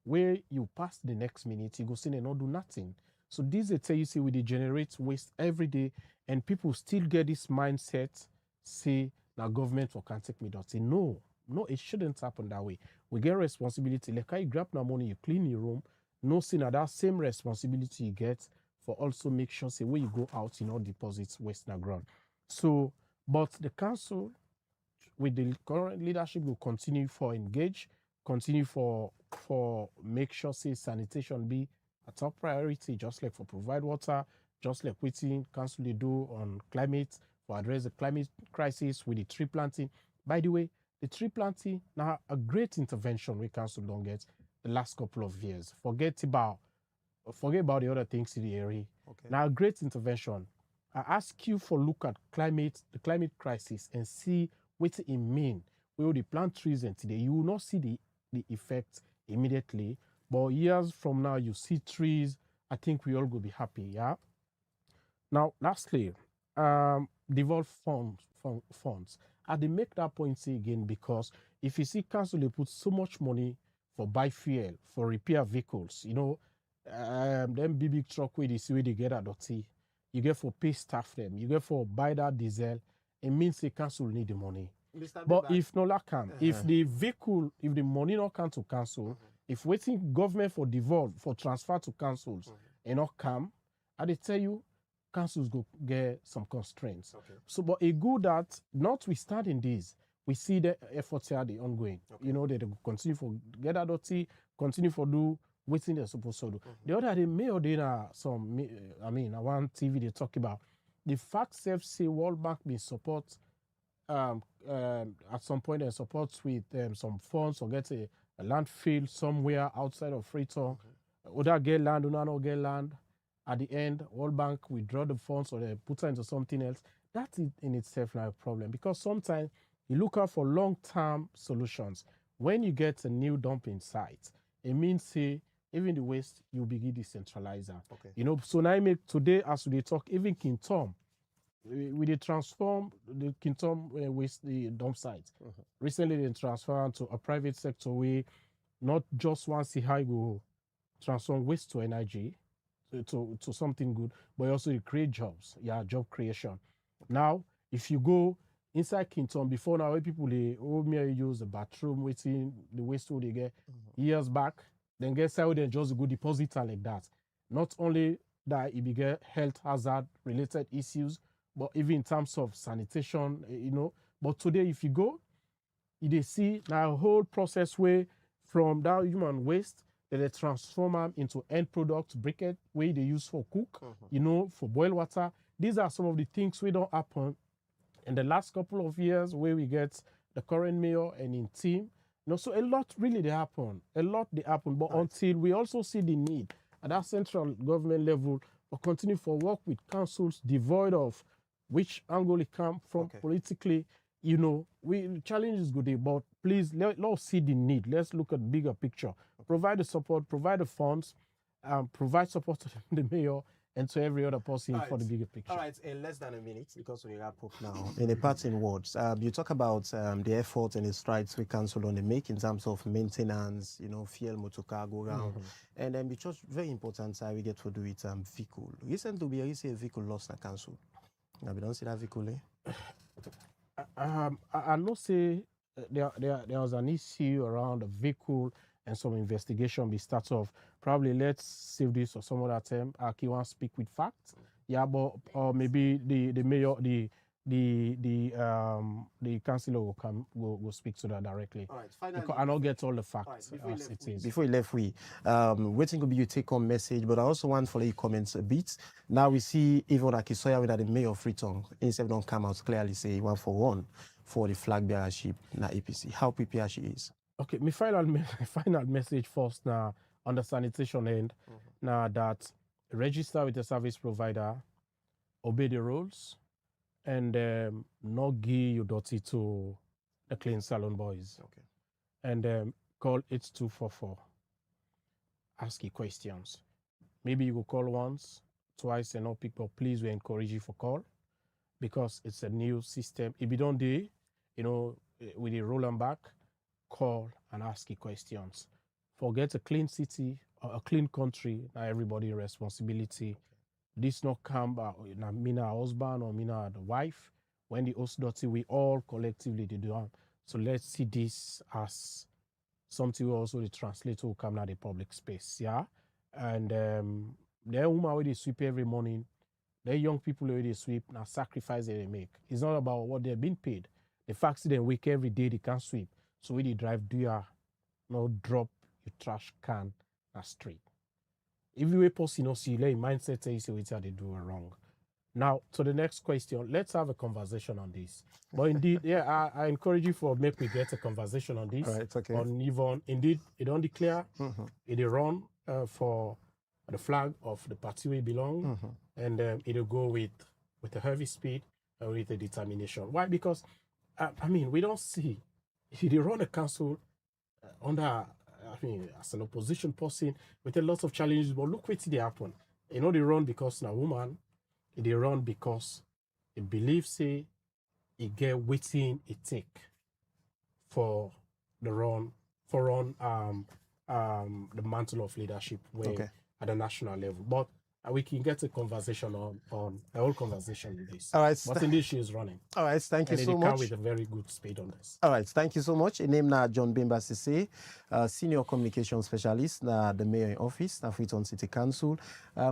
Where you pass the next minute, you go see they not do nothing. So these they tell you say we dey generate waste every day, and people still get this mindset, say now government for can't take me dirty. No, it shouldn't happen that way. We get responsibility. Like how you grab now money, you clean your room. No sin that same responsibility you get for also make sure say when you go out, deposit waste in the ground. So, but the council with the current leadership will continue for engage, continue for make sure say sanitation be a top priority, just like for provide water, just like waiting council they do on climate for address the climate crisis with the tree planting. By the way, the tree planting now a great intervention we council don't get the last couple of years. Forget about the other things in the area. Okay. Now a great intervention. I ask you for look at the climate crisis and see what it mean. We will plant trees and today you will not see the effect immediately, but years from now you see trees. I think we all will be happy. Yeah. Now, lastly, devolve funds. I they make that point say again because if you see council they put so much money for buy fuel for repair vehicles, them big truck where they see where they get that dirty. You get for pay staff them, you get for buy that diesel. It means the council need the money. But if no la come, if the money not come to council, if waiting government for devolve for transfer to councils and not come, I they tell you, councils go get some constraints. Okay. So, but a good that notwithstanding this, we see the efforts here the ongoing. Okay. They continue for get that dirty, continue for do waiting they're supposed to do. The other day, may or dinner some one TV they talk about the fact self say World Bank may support at some point they support with some funds or get a landfill somewhere outside of Freetown. Other get land, or not get land. At the end, World Bank withdraw the funds or they put it into something else. That is in itself not a problem because sometimes you look out for long-term solutions. When you get a new dumping site, it means say even the waste you begin decentralizer. Okay. So now I make today as we talk, even Kintom, we they transform the Kintom waste the dump site. Recently they transferred to a private sector where not just want to see how you go transform waste to energy to something good, but also you create jobs. Yeah, job creation. Now, if you go inside Kintom, before now, where people they use the bathroom, waiting the waste they get years back, then get side then just go depositor like that. Not only that it get health hazard related issues, but even in terms of sanitation, But today, if you go, you see now a whole process where from that human waste that they transform them into end product briquette where they use for cook, for boil water. These are some of the things we don't happen in the last couple of years where we get the current mayor and in team. So a lot really they happen. But until we also see the need at that central government level, we continue for work with councils devoid of which angle it come from politically. We challenges good, but please let's see the need. Let's look at the bigger picture. Provide the support, provide the funds, provide support to the mayor and to every other person for the bigger picture. All right, in less than a minute, because we wrap up now. In the parting words, you talk about the effort and the strides we council on the make in terms of maintenance, fuel, motor cargo around. And then it's just very important we get to do it vehicle. Recently we see a vehicle lost in the council. Now we don't see that vehicle, I know say there was an issue around the vehicle and some investigation be start off. Probably let's save this or some other time. Aki want to speak with facts. Yeah, but or maybe the mayor, the councillor will speak to that directly. All right, finally, I don't get all the facts as it is. Before you left, waiting could be your take-home message, but I also want for the comments a bit. Now we see even Akisoya with the mayor of Freetown, instead don't come out clearly say 1-for-1 for the flag bearership na APC. How prepared she is? Okay, my final message first now on the sanitation end. Now that register with the service provider, obey the rules, and not give your dirty to the clean salon boys. Okay. And call 8244. Ask you questions. Maybe you will call once, twice, and not pick up. Please, we encourage you for call because it's a new system. If you don't do, with the roll and back, call and ask you questions. Forget a clean city a clean country, not everybody responsibility. This not come na mina husband or mina the wife. When the host dirty, we all collectively they do it. So let's see this as something we also the translator will come now the public space, yeah. And the woman where they sweep every morning, the young people where they sweep now sacrifice they make. It's not about what they're being paid. The fact that they wake every day they can't sweep. So when they drive, do you no drop your trash can na street. If you were possible, you know, see, like mindset say you see what they do wrong. Now, to the next question, let's have a conversation on this. But indeed, yeah, I encourage you for make we get a conversation on this. All right, okay. On Yvonne, indeed, it don't declare, it run for the flag of the party we belong, and it'll go with a heavy speed and with a determination. Why? Because, I mean, we don't see, if you run a council under, as an opposition person with a lot of challenges, but look what they happen. You know, they run because na woman, they run because they believe say it get waiting it take for the run the mantle of leadership at the national level. But we can get a conversation on a whole conversation in this. All right. But indeed, she is running. All right, thank you so much. And with a very good speed on this. All right, thank you so much. Name na John Bemba Sise, Senior Communication Specialist na the Mayor in Office na Freetown City Council.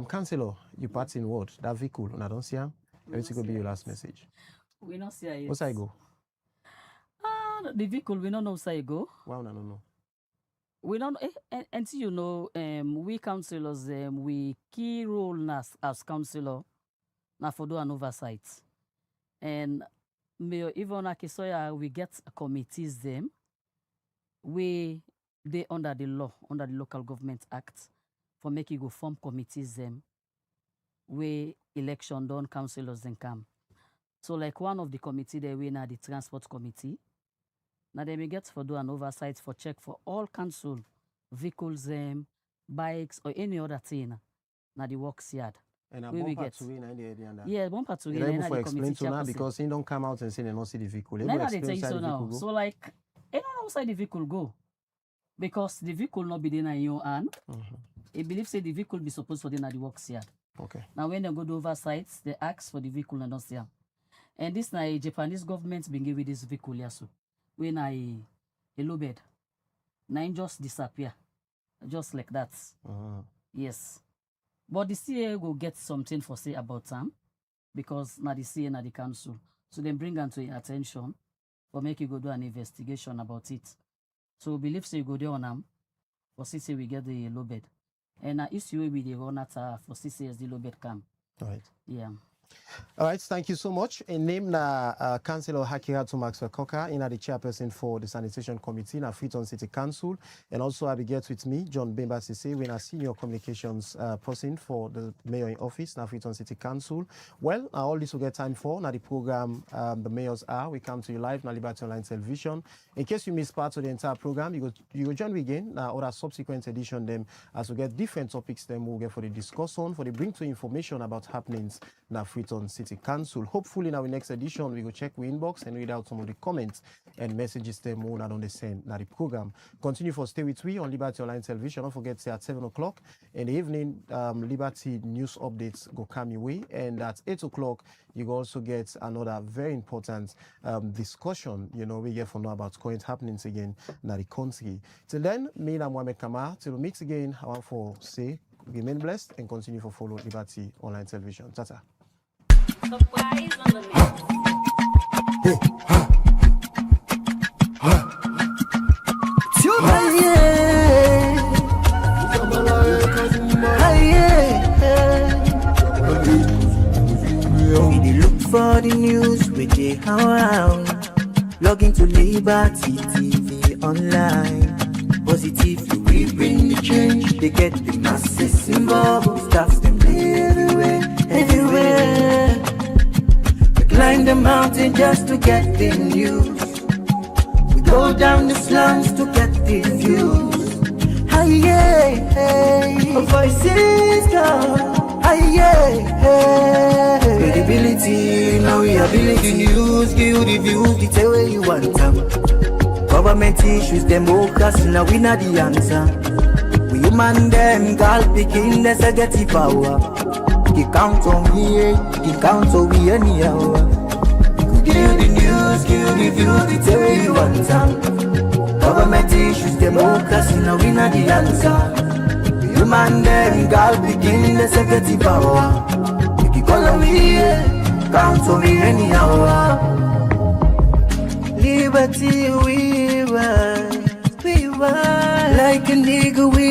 Councillor, you part in what? That vehicle, I don't see him. Everything will be your last message. We don't see it. What's I go? The vehicle, we don't know where I go. Wow, no. We don't until you know we councillors we key role as councillor na for do an oversight. And even Akisoya we get committees them they under the law, under the Local Government Act for make you go form committees them we election done councillors then come. So like one of the committee there we na the transport committee. Now they may get for do an oversight for check for all council vehicles, bikes or any other thing. Now the works yard. And a we bumper get. to win and the Yeah, bumper to win. You're able to explain to now because he don't come out and say they don't see the vehicle. Then they tell you so now. So like, I don't know outside the vehicle go. Because the vehicle not be there in your hand. He believes say the vehicle be supposed to be in the works yard. Okay. Now when they go to oversight, they ask for the vehicle and don't see them. And this now Japanese government been giving this vehicle here so. When a low bed, nine just disappear, just like that. Yes, but the CA will get something for say about them because now the CA na the council, so then bring them to your attention for make you go do an investigation about it. So we believe say you go there on them for say we get the low bed, and now if you will be the run at for CC as the low bed come. All right. Yeah. All right, thank you so much. In name na Councillor Hakiratu Maxwell Coker, the chairperson for the Sanitation Committee na Freetown City Council, and also I will get with me John Bemba Sise, we are senior communications person for the Mayor in Office na Freetown City Council. Well, all this will get time for now the program the Mayors Are. We come to you live na Liberty Online Television. In case you miss parts of the entire program, you go join me again na other subsequent edition them as we get different topics them we'll get for the discussion for the bring to information about happenings na Freetown City Council. Hopefully in our next edition we go check we inbox and read out some of the comments and messages them more on the same na the program. Continue for stay with we on Liberty Online Television. Don't forget say at 7 o'clock in the evening Liberty news updates go come your way, and at 8 o'clock you go also get another very important discussion, you know, we get for know about current happenings again na the country. Till then, me and Mohamed Kamar, till we meet again, I want for say remain blessed and continue for follow Liberty Online Television. Tata. We look for the news with the around. Log into Liberty TV online. Positively we bring the change. They get the masses involved. Staff them everywhere. We climb the mountain just to get the news. We go down the slums to get the views. Hi, yeah, hey. Voices gone. Hi, yeah, hey. Credibility, now we ability. News, give you the views, the tell where you want them. Government issues, democracy, now we not the answer. We Human them, girl picking, that's a get the power. He count on me, he count on me anyhow. Give the news, give the views, the tell you one time. Government issues, democracy, now we not the answer. Human them, girl picking, that's a get the power. He call on me, count on me anyhow. Liberty we ride, like a nigga we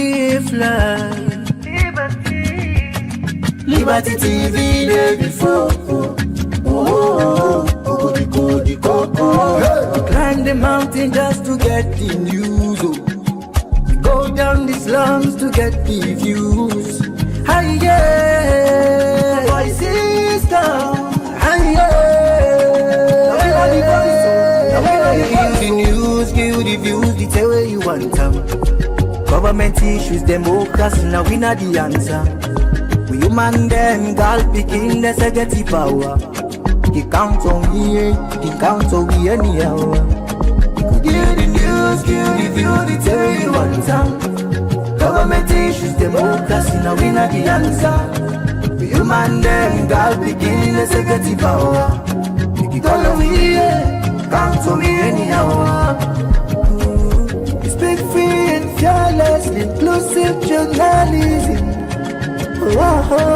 fly. Liberty TV day before. We climb the mountain just to get the news. We go down the slums to get the views. Hi yeah, voices down. Hi yeah, give the news, give the views, the tell where you want them. Government issues, democracy, now we not the answer. We human them, girl picking, that's a get the power. He count on me, he count on me anyhow. Give the news, give the views, the tell where you want them. Government issues, democracy, now we not the answer. We human them, girl picking, that's a get the power. He call on me, count on me anyhow. Speak free and fearless, inclusive journalism. Oh,